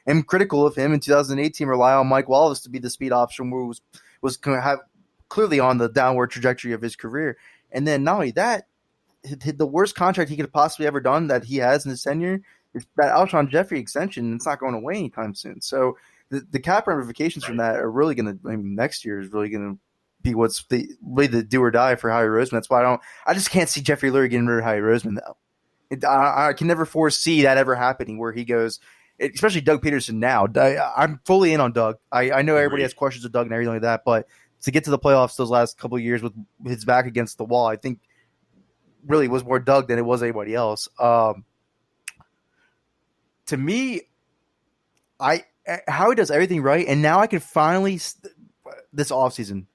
Speaker 2: Am critical of him in 2018 rely on Mike Wallace to be the speed option, where was clearly on the downward trajectory of his career. And then not only that, the worst contract he could have possibly ever done that he has in his tenure is that Alshon Jeffrey extension. It's not going away anytime soon. So the cap ramifications from that are really going to, next year is really going to be what's really the do or die for Howie Roseman. That's why I just can't see Jeffrey Lurie getting rid of Howie Roseman, though. I can never foresee that ever happening where he goes, especially Doug Peterson now. I'm fully in on Doug. I know everybody has questions of Doug and everything like that, but to get to the playoffs those last couple of years with his back against the wall, I think really was more Doug than it was anybody else. To me, Howie does everything right, and now I can finally this offseason,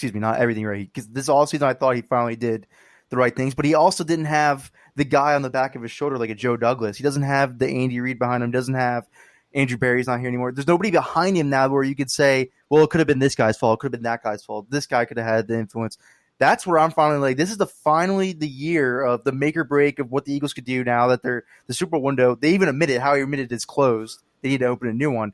Speaker 2: not everything right, because this offseason I thought he finally did the right things, but he also didn't have the guy on the back of his shoulder like a Joe Douglas. He doesn't have the Andy Reid behind him, doesn't have Andrew Berry's not here anymore. There's nobody behind him now where you could say, well, it could have been this guy's fault, it could have been that guy's fault, this guy could have had the influence. That's where I'm finally like, this is finally the year of the make or break of what the Eagles could do now that the Super Bowl window. They even Howie admitted it's closed. They need to open a new one.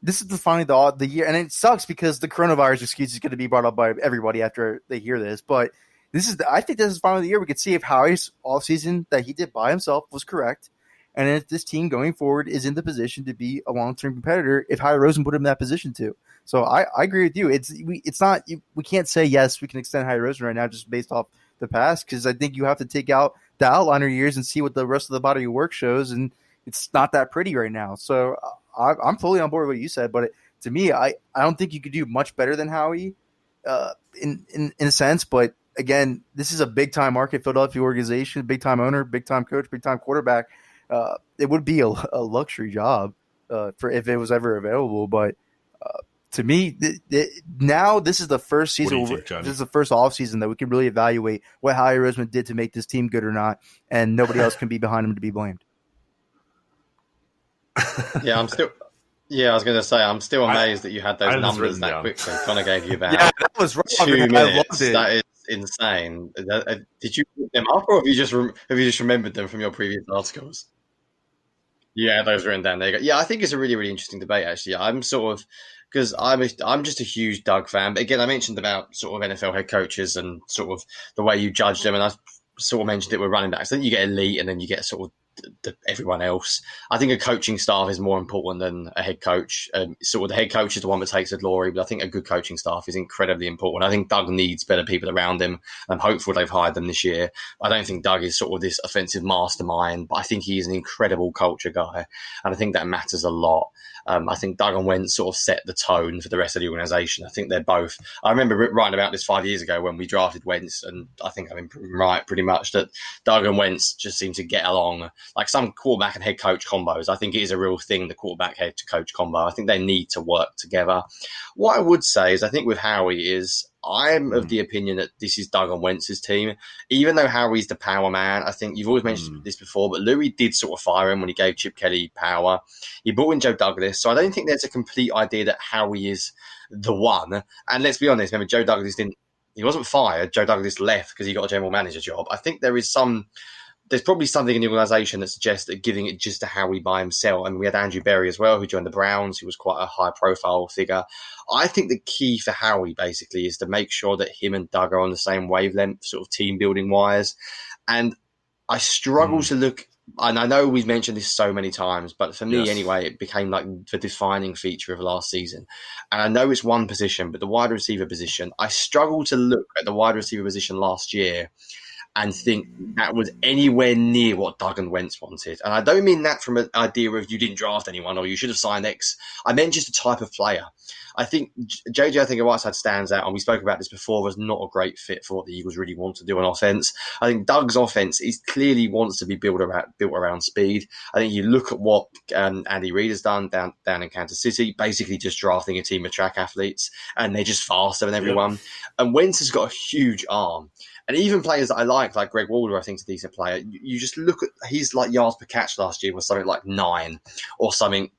Speaker 2: This is finally the year, and it sucks because the coronavirus excuse is going to be brought up by everybody after they hear this. But I think this is finally the year we could see if Howie's offseason that he did by himself was correct, and if this team going forward is in the position to be a long-term competitor if Howie Roseman put him in that position too. So I agree with you. It's not we can't say yes we can extend Howie Roseman right now just based off the past, because I think you have to take out the outliner years and see what the rest of the body of work shows, and it's not that pretty right now. So I'm fully on board with what you said, but to me, I don't think you could do much better than Howie in a sense. But again, this is a big time market, Philadelphia organization, big time owner, big time coach, big time quarterback. It would be a luxury job for if it was ever available, but. To me, now this is the first season. This is the first off season that we can really evaluate what Howie Roseman did to make this team good or not, and nobody else can be behind him to be blamed.
Speaker 4: I was going to say, I'm still amazed that you had those numbers that quickly. Conor gave you about
Speaker 2: that was wrong.
Speaker 4: 2 minutes. That is insane. Did you put them up, or have you just remembered them from your previous articles? Yeah, those written down. There you go. Yeah, I think it's a really, really interesting debate, actually. I'm sort of, because I'm just a huge Doug fan. But again, I mentioned about sort of NFL head coaches and sort of the way you judge them. And I sort of mentioned it with running backs. Then you get elite and then you get sort of everyone else. I think a coaching staff is more important than a head coach. Sort of the head coach is the one that takes the glory, but I think a good coaching staff is incredibly important. I think Doug needs better people around him. I'm hopeful they've hired them this year. I don't think Doug is sort of this offensive mastermind, but I think he's an incredible culture guy, and I think that matters a lot. I think Doug and Wentz sort of set the tone for the rest of the organisation. I think they're both. I remember writing about this 5 years ago when we drafted Wentz, and I think I've been right pretty much that Doug and Wentz just seem to get along. Like some quarterback and head coach combos, I think it is a real thing, the quarterback head coach combo. I think they need to work together. What I would say is I think with Howie is I'm of the opinion that this is Doug and Wentz's team. Even though Howie's the power man, I think you've always mentioned this before, but Louis did sort of fire him when he gave Chip Kelly power. He brought in Joe Douglas. So I don't think there's a complete idea that Howie is the one. And let's be honest, remember, Joe Douglas he wasn't fired. Joe Douglas left because he got a general manager job. I think there's probably something in the organisation that suggests that giving it just to Howie by himself. I mean, we had Andrew Berry as well, who joined the Browns, who was quite a high-profile figure. I think the key for Howie, basically, is to make sure that him and Doug are on the same wavelength, sort of team-building-wise. And I struggle to look... And I know we've mentioned this so many times, but for me, anyway, it became like the defining feature of last season. And I know it's one position, but the wide receiver position, I struggle to look at the wide receiver position last year and think that was anywhere near what Doug and Wentz wanted. And I don't mean that from an idea of you didn't draft anyone or you should have signed X. I meant just a type of player. I think JJ, I think, at Whiteside stands out, and we spoke about this before, was not a great fit for what the Eagles really want to do on offense. I think Doug's offense is clearly wants to be built around speed. I think you look at what Andy Reid has done down in Kansas City, basically just drafting a team of track athletes, and they're just faster than everyone. Yep. And Wentz has got a huge arm. And even players that I like Greg Walder, I think is a decent player. You just look at his yards per catch last year was something like 9 or something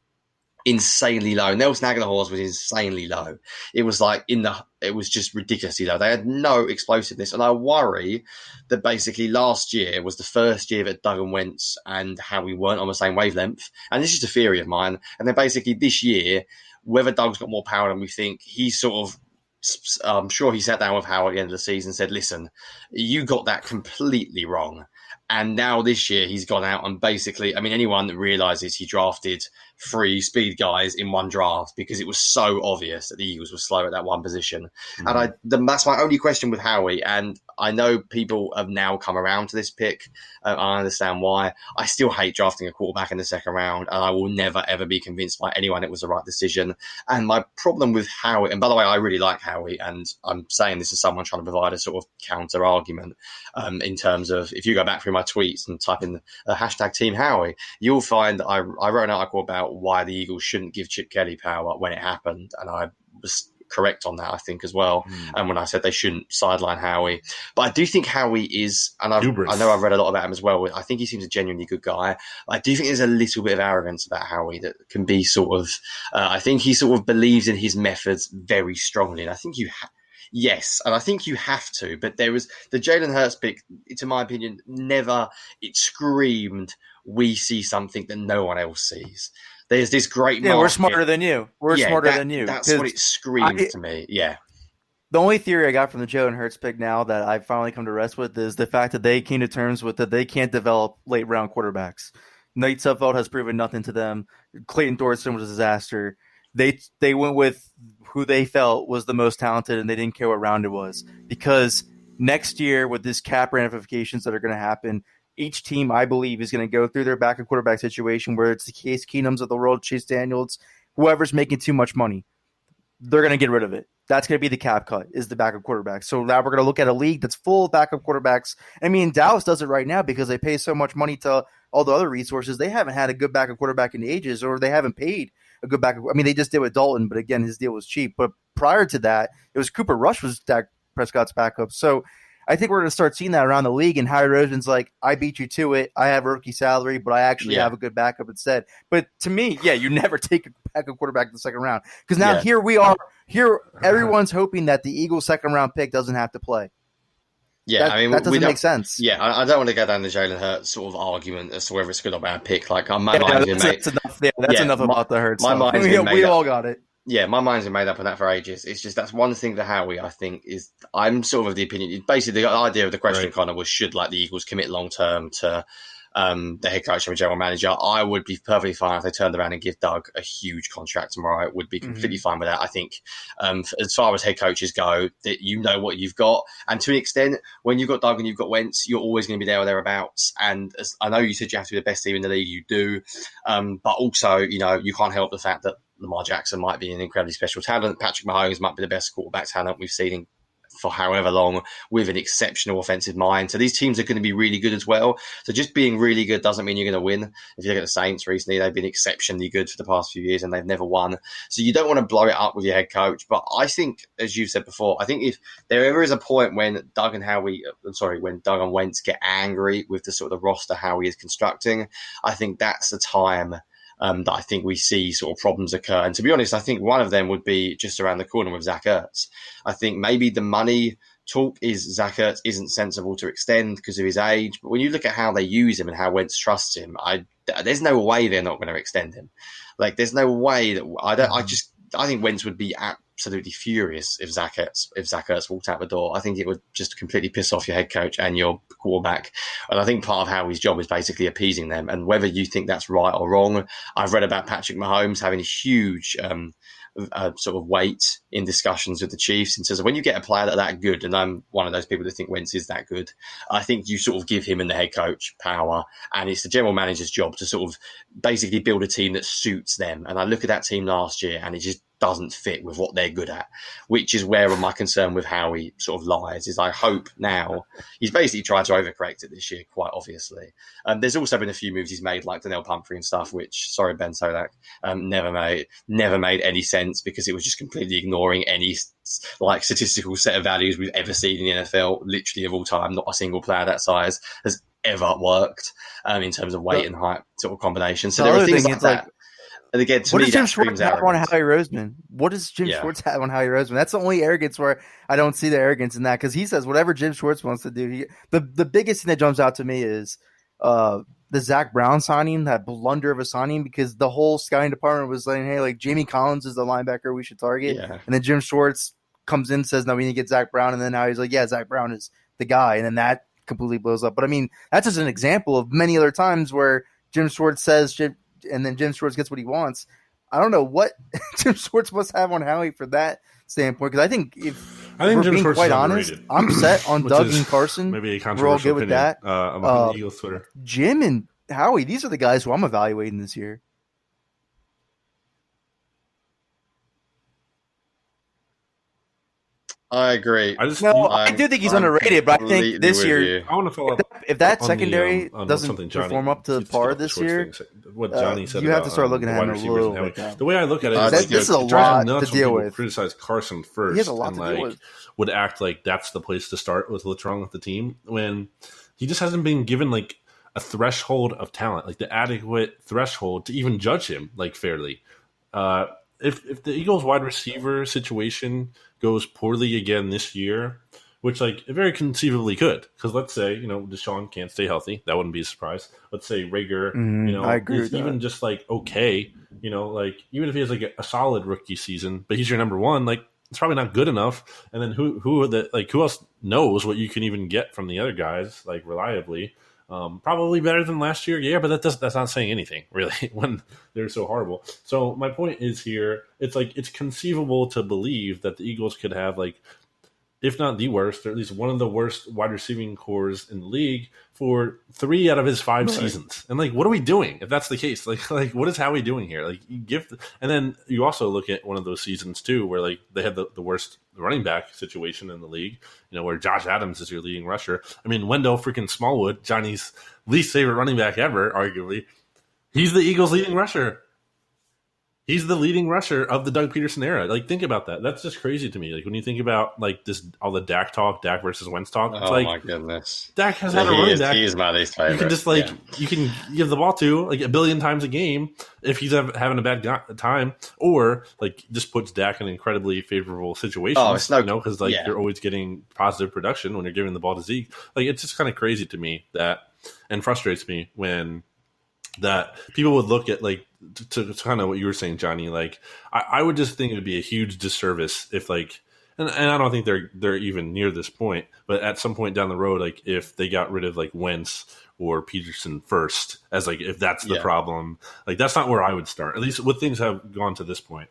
Speaker 4: insanely low. Nelson Aguilar's was insanely low. It was it was just ridiculously low. They had no explosiveness. And I worry that basically last year was the first year that Doug and Wentz and Howie weren't on the same wavelength. And this is just a theory of mine. And then basically this year, whether Doug's got more power than we think, he's sort of, I'm sure he sat down with Howie at the end of the season and said, listen, you got that completely wrong. And now this year he's gone out and basically, I mean, anyone that realizes he drafted 3 speed guys in one draft because it was so obvious that the Eagles were slow at that one position. Mm-hmm. And that's my only question with Howie. And I know people have now come around to this pick. I understand why. I still hate drafting a quarterback in the second round, and I will never, ever be convinced by anyone it was the right decision. And my problem with Howie, and by the way, I really like Howie, and I'm saying this as someone trying to provide a sort of counter argument in terms of, if you go back through my tweets and type in the hashtag Team Howie, you'll find that I wrote an article about why the Eagles shouldn't give Chip Kelly power when it happened, and I was correct on that, I think, as well. And when I said they shouldn't sideline Howie, but I do think Howie is, and I know I've read a lot about him as well. I think he seems a genuinely good guy. I do think there's a little bit of arrogance about Howie that can be sort of. I think he sort of believes in his methods very strongly, and I think yes, and I think you have to. But there was the Jalen Hurts pick. To my opinion, it screamed, "We see something that no one else sees." There's this great market.
Speaker 2: We're smarter than you. We're smarter than you.
Speaker 4: That's what it screams to me. Yeah.
Speaker 2: The only theory I got from the Jalen Hurts pick now that I've finally come to rest with is the fact that they came to terms with that they can't develop late round quarterbacks. Nate Sudfeld has proven nothing to them. Clayton Thorson was a disaster. They went with who they felt was the most talented, and they didn't care what round it was. Because next year, with this cap ramifications that are going to happen, each team, I believe, is going to go through their backup quarterback situation, where it's the Case Keenums of the world, Chase Daniels, whoever's making too much money. They're going to get rid of it. That's going to be the cap cut, is the backup quarterback. So now we're going to look at a league that's full of backup quarterbacks. I mean, Dallas does it right now because they pay so much money to all the other resources. They haven't had a good backup quarterback in ages, or they haven't paid a good backup. I mean, they just did with Dalton, but again, his deal was cheap. But prior to that, it was Cooper Rush was Dak Prescott's backup. So I think we're going to start seeing that around the league, and Howie Roseman's like, I beat you to it. I have a rookie salary, but I actually have a good backup instead. But to me, you never take a backup quarterback in the second round. Because now here we are. Here, everyone's hoping that the Eagles' second-round pick doesn't have to play.
Speaker 4: Yeah, I mean,
Speaker 2: that doesn't make sense.
Speaker 4: Yeah, I don't want to go down the Jalen Hurts sort of argument as to whether it's a good or bad pick. Like, my mind's been made.
Speaker 2: That's enough about the Hurts.
Speaker 4: My mind's been made.
Speaker 2: We all got it.
Speaker 4: Yeah, my mind's been made up on that for ages. It's just that's one thing that Howie, I think, is I'm sort of the opinion. Basically, the idea of the question, Conor, was should the Eagles commit long term to the head coach and general manager? I would be perfectly fine if they turned around and give Doug a huge contract tomorrow. I would be completely fine with that. I think as far as head coaches go, that you know what you've got. And to an extent, when you've got Doug and you've got Wentz, you're always going to be there or thereabouts. And as I know you said you have to be the best team in the league, you do. But also, you can't help the fact that Lamar Jackson might be an incredibly special talent. Patrick Mahomes might be the best quarterback talent we've seen for however long, with an exceptional offensive mind. So these teams are going to be really good as well. So just being really good doesn't mean you're going to win. If you look at the Saints recently, they've been exceptionally good for the past few years and they've never won. So you don't want to blow it up with your head coach. But I think, as you've said before, I think if there ever is a point when Doug and Wentz get angry with the sort of the roster Howie is constructing, I think that's the time that I think we see sort of problems occur. And to be honest, I think one of them would be just around the corner with Zach Ertz. I think maybe the money talk is Zach Ertz isn't sensible to extend because of his age. But when you look at how they use him and how Wentz trusts him, there's no way they're not going to extend him. Like, there's no way that I think Wentz would be absolutely furious if Zach Ertz walked out the door. I think it would just completely piss off your head coach and your quarterback. And I think part of Howie's job is basically appeasing them. And whether you think that's right or wrong, I've read about Patrick Mahomes having a huge sort of weight in discussions with the Chiefs in terms of when you get a player that good, and I'm one of those people that think Wentz is that good, I think you sort of give him and the head coach power, and it's the general manager's job to sort of basically build a team that suits them. And I look at that team last year and it just doesn't fit with what they're good at, which is where my concern with Howie sort of lies. Is I hope now he's basically tried to overcorrect it this year, quite obviously. There's also been a few moves he's made, like Donnell Pumphrey and stuff, which, sorry Ben Solak, never made any sense, because it was just completely ignoring any like statistical set of values we've ever seen in the NFL, literally of all time. Not a single player that size has ever worked in terms of weight and height sort of combination. So there are things like that. And again, to
Speaker 2: what
Speaker 4: me,
Speaker 2: does Jim Schwartz have on Howie Roseman? What does Jim
Speaker 4: Yeah.
Speaker 2: Schwartz have on Howie Roseman? That's the only arrogance where I don't see the arrogance in that, because he says whatever Jim Schwartz wants to do. The biggest thing that jumps out to me is the Zach Brown signing, that blunder of a signing, because the whole scouting department was saying, hey, like Jamie Collins is the linebacker we should target.
Speaker 4: Yeah.
Speaker 2: And then Jim Schwartz comes in and says, no, we need to get Zach Brown. And then now he's like, yeah, Zach Brown is the guy. And then that completely blows up. But I mean, that's just an example of many other times where Jim Schwartz says shit and then Jim Schwartz gets what he wants. I don't know what Jim Schwartz must have on Howie for that standpoint, because I think we're
Speaker 3: Jim
Speaker 2: being
Speaker 3: Schwartz
Speaker 2: quite
Speaker 3: is
Speaker 2: honest,
Speaker 3: underrated.
Speaker 2: I'm set on
Speaker 3: Which
Speaker 2: Doug
Speaker 3: is
Speaker 2: and Carson.
Speaker 3: Maybe a
Speaker 2: We're all
Speaker 3: controversial
Speaker 2: good with
Speaker 3: opinion
Speaker 2: that.
Speaker 3: among the Eagles Twitter.
Speaker 2: Jim and Howie, these are the guys who I'm evaluating this year.
Speaker 4: I agree.
Speaker 3: I just
Speaker 2: I do think he's underrated, but I think this year,
Speaker 3: I want to follow up
Speaker 2: if that
Speaker 3: on
Speaker 2: secondary
Speaker 3: on
Speaker 2: doesn't
Speaker 3: something Johnny-
Speaker 2: perform up to
Speaker 3: just
Speaker 2: par
Speaker 3: about the
Speaker 2: this
Speaker 3: Schwartz
Speaker 2: year,
Speaker 3: thing, what Johnny said
Speaker 2: you have
Speaker 3: about,
Speaker 2: to start looking at
Speaker 3: the
Speaker 2: him
Speaker 3: wide
Speaker 2: a
Speaker 3: receivers
Speaker 2: little
Speaker 3: and
Speaker 2: bit.
Speaker 3: Howie. The way I look at it
Speaker 4: This
Speaker 3: is
Speaker 2: is a
Speaker 3: it drives
Speaker 2: lot
Speaker 3: me nuts
Speaker 2: to deal
Speaker 3: when people
Speaker 2: with.
Speaker 3: criticize Carson first.
Speaker 2: He has a lot
Speaker 3: and
Speaker 2: to deal with.
Speaker 3: would act like that's the place to start with what's wrong with the team, when he just hasn't been given like a threshold of talent, like the adequate threshold to even judge him like fairly. If the Eagles wide receiver situation goes poorly again this year, which like it very conceivably could, because let's say Deshaun can't stay healthy, that wouldn't be a surprise. Let's say Rager,
Speaker 2: I agree
Speaker 3: is
Speaker 2: with that.
Speaker 3: even just like okay, like even if he has like a solid rookie season, but he's your number one, like it's probably not good enough. And then who else knows what you can even get from the other guys like reliably? Probably better than last year, yeah, but that's not saying anything really when they're so horrible. So my point is here, it's like it's conceivable to believe that the Eagles could have like, if not the worst, or at least one of the worst wide receiving cores in the league for 3 out of his 5 seasons. And like, what are we doing if that's the case? Like what is Howie doing here? Like and then you also look at one of those seasons too, where like they had the worst running back situation in the league, where Josh Adams is your leading rusher. I mean, Wendell freaking Smallwood, Johnny's least favorite running back ever, arguably, he's the Eagles' leading rusher. He's the leading rusher of the Doug Peterson era. Like, think about that. That's just crazy to me. Like, when you think about like this, all the Dak talk, Dak versus Wentz talk. It's
Speaker 4: my goodness,
Speaker 3: Dak has had a running back.
Speaker 4: He is my least favorite.
Speaker 3: You can just you can give the ball to like 1 billion times a game if he's having a bad time, or like just puts Dak in incredibly favorable situations.
Speaker 4: Oh, it's no,
Speaker 3: because you're always getting positive production when you're giving the ball to Zeke. Like, it's just kind of crazy to me that, and frustrates me when that people would look at like to kind of what you were saying, Johnny. Like, I would just think it would be a huge disservice if like, and I don't think they're even near this point, but at some point down the road, like if they got rid of like Wentz or Peterson first, as like if that's the problem, like that's not where I would start. At least what things have gone to this point.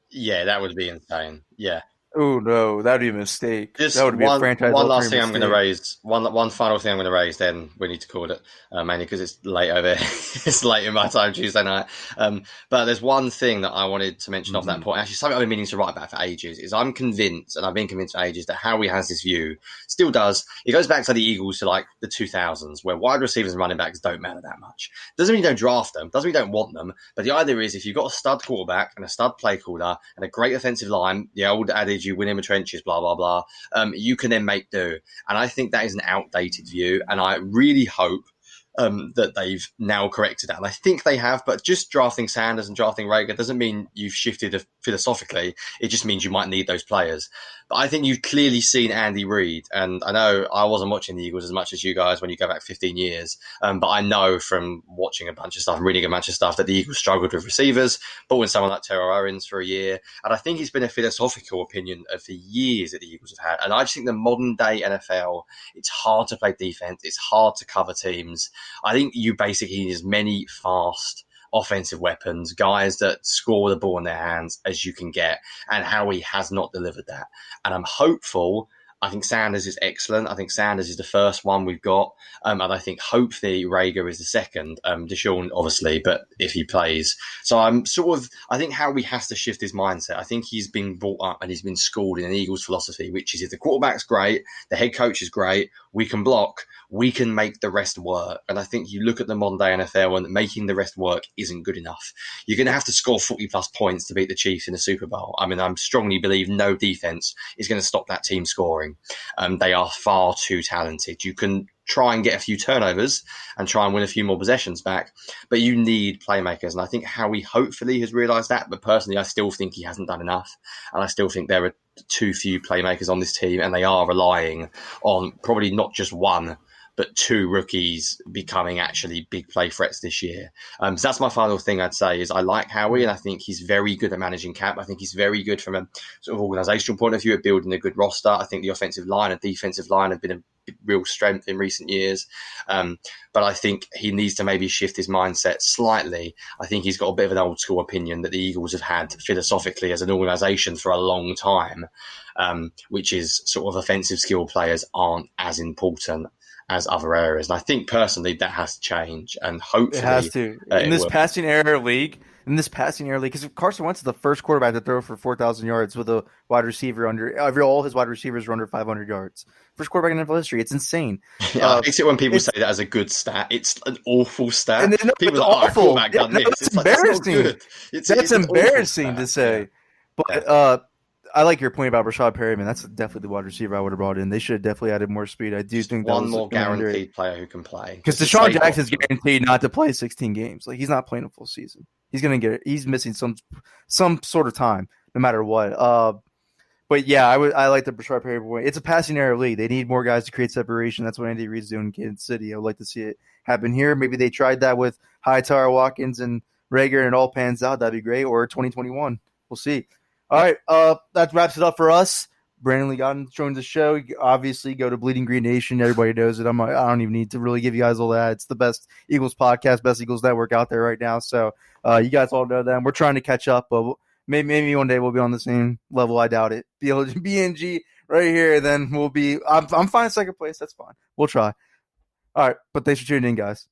Speaker 4: Yeah, that would be insane. Yeah.
Speaker 2: Oh no, that would be a mistake.
Speaker 4: Just
Speaker 2: that would be a franchise.
Speaker 4: One last thing I'm going to raise. One final thing I'm going to raise. Then we need to call it, mainly because it's late over. It's late in my time Tuesday night. But there's one thing that I wanted to mention off that point. Actually, something I've been meaning to write about for ages. Is I'm convinced, and I've been convinced for ages, that Howie has this view. Still does. It goes back to the Eagles to like the 2000s, where wide receivers and running backs don't matter that much. Doesn't mean you don't draft them. Doesn't mean you don't want them. But the idea is, if you've got a stud quarterback and a stud play caller and a great offensive line, the old adage, you win in the trenches, blah, blah, blah, you can then make do. And I think that is an outdated view. And I really hope that they've now corrected that. And I think they have, but just drafting Sanders and drafting Rager doesn't mean you've shifted a philosophically, it just means you might need those players. But I think you've clearly seen Andy Reid, and I know I wasn't watching the Eagles as much as you guys when you go back 15 years, but I know from watching a bunch of stuff, reading a bunch of stuff, that the Eagles struggled with receivers, but with someone like Terrell Owens for a year. And I think it's been a philosophical opinion of the years that the Eagles have had. And I just think the modern day NFL, it's hard to play defense. It's hard to cover teams. I think you basically need as many fast offensive weapons, guys that score the ball in their hands as you can get. And Howie has not delivered that. And I'm hopeful. I think Sanders is excellent. I think Sanders is the first one we've got. And I think hopefully Rager is the second. Deshaun, obviously, but if he plays. So I think Howie has to shift his mindset. I think he's been brought up and he's been schooled in an Eagles philosophy, which is if the quarterback's great, the head coach is great, we can block, we can make the rest work. And I think you look at the modern day NFL and making the rest work isn't good enough. You're going to have to score 40 plus points to beat the Chiefs in the Super Bowl. I mean, I strongly believe no defense is going to stop that team scoring. They are far too talented. You can try and get a few turnovers and try and win a few more possessions back, but you need playmakers. And I think Howie hopefully has realised that, but personally, I still think he hasn't done enough. And I still think there are too few playmakers on this team, and they are relying on probably not just one, but two rookies becoming actually big play threats this year. So that's my final thing I'd say is I like Howie, and I think he's very good at managing cap. I think he's very good from a sort of organisational point of view at building a good roster. I think the offensive line and defensive line have been a real strength in recent years. But I think he needs to maybe shift his mindset slightly. I think he's got a bit of an old school opinion that the Eagles have had philosophically as an organisation for a long time, which is sort of offensive skill players aren't as important as other areas. And I think personally that has to change, and hopefully
Speaker 2: it has to. In this passing era league, because Carson Wentz is the first quarterback to throw for 4,000 yards with a wide receiver all his wide receivers are under 500 yards. First quarterback in NFL history. It's insane.
Speaker 4: Yeah, I hate it when people say that as a good stat. It's an awful stat.
Speaker 2: And
Speaker 4: people are like, quarterback done this.
Speaker 2: It's embarrassing. That's embarrassing to say. Yeah. But I like your point about Rashad Perryman. That's definitely the wide receiver I would have brought in. They should have definitely added more speed. I do think
Speaker 4: one more guaranteed player who can play.
Speaker 2: Because Deshaun Jackson's guaranteed not to play 16 games. Like, he's not playing a full season. He's gonna get it. He's missing some sort of time, no matter what. But yeah, I like the Rashad Perryman point. It's a passing era league. They need more guys to create separation. That's what Andy Reid's doing in Kansas City. I would like to see it happen here. Maybe they tried that with Hightower, Watkins, and Rager, and it all pans out. That'd be great. Or 2021. We'll see. All right, that wraps it up for us. Brandon Lee Gowton joined the show. Obviously, go to Bleeding Green Nation. Everybody knows it. I don't even need to really give you guys all that. It's the best Eagles podcast, best Eagles network out there right now. So you guys all know them. We're trying to catch up, but maybe one day we'll be on the same level. I doubt it. BNG right here, then we'll be. I'm fine in second place. That's fine. We'll try. All right, but thanks for tuning in, guys.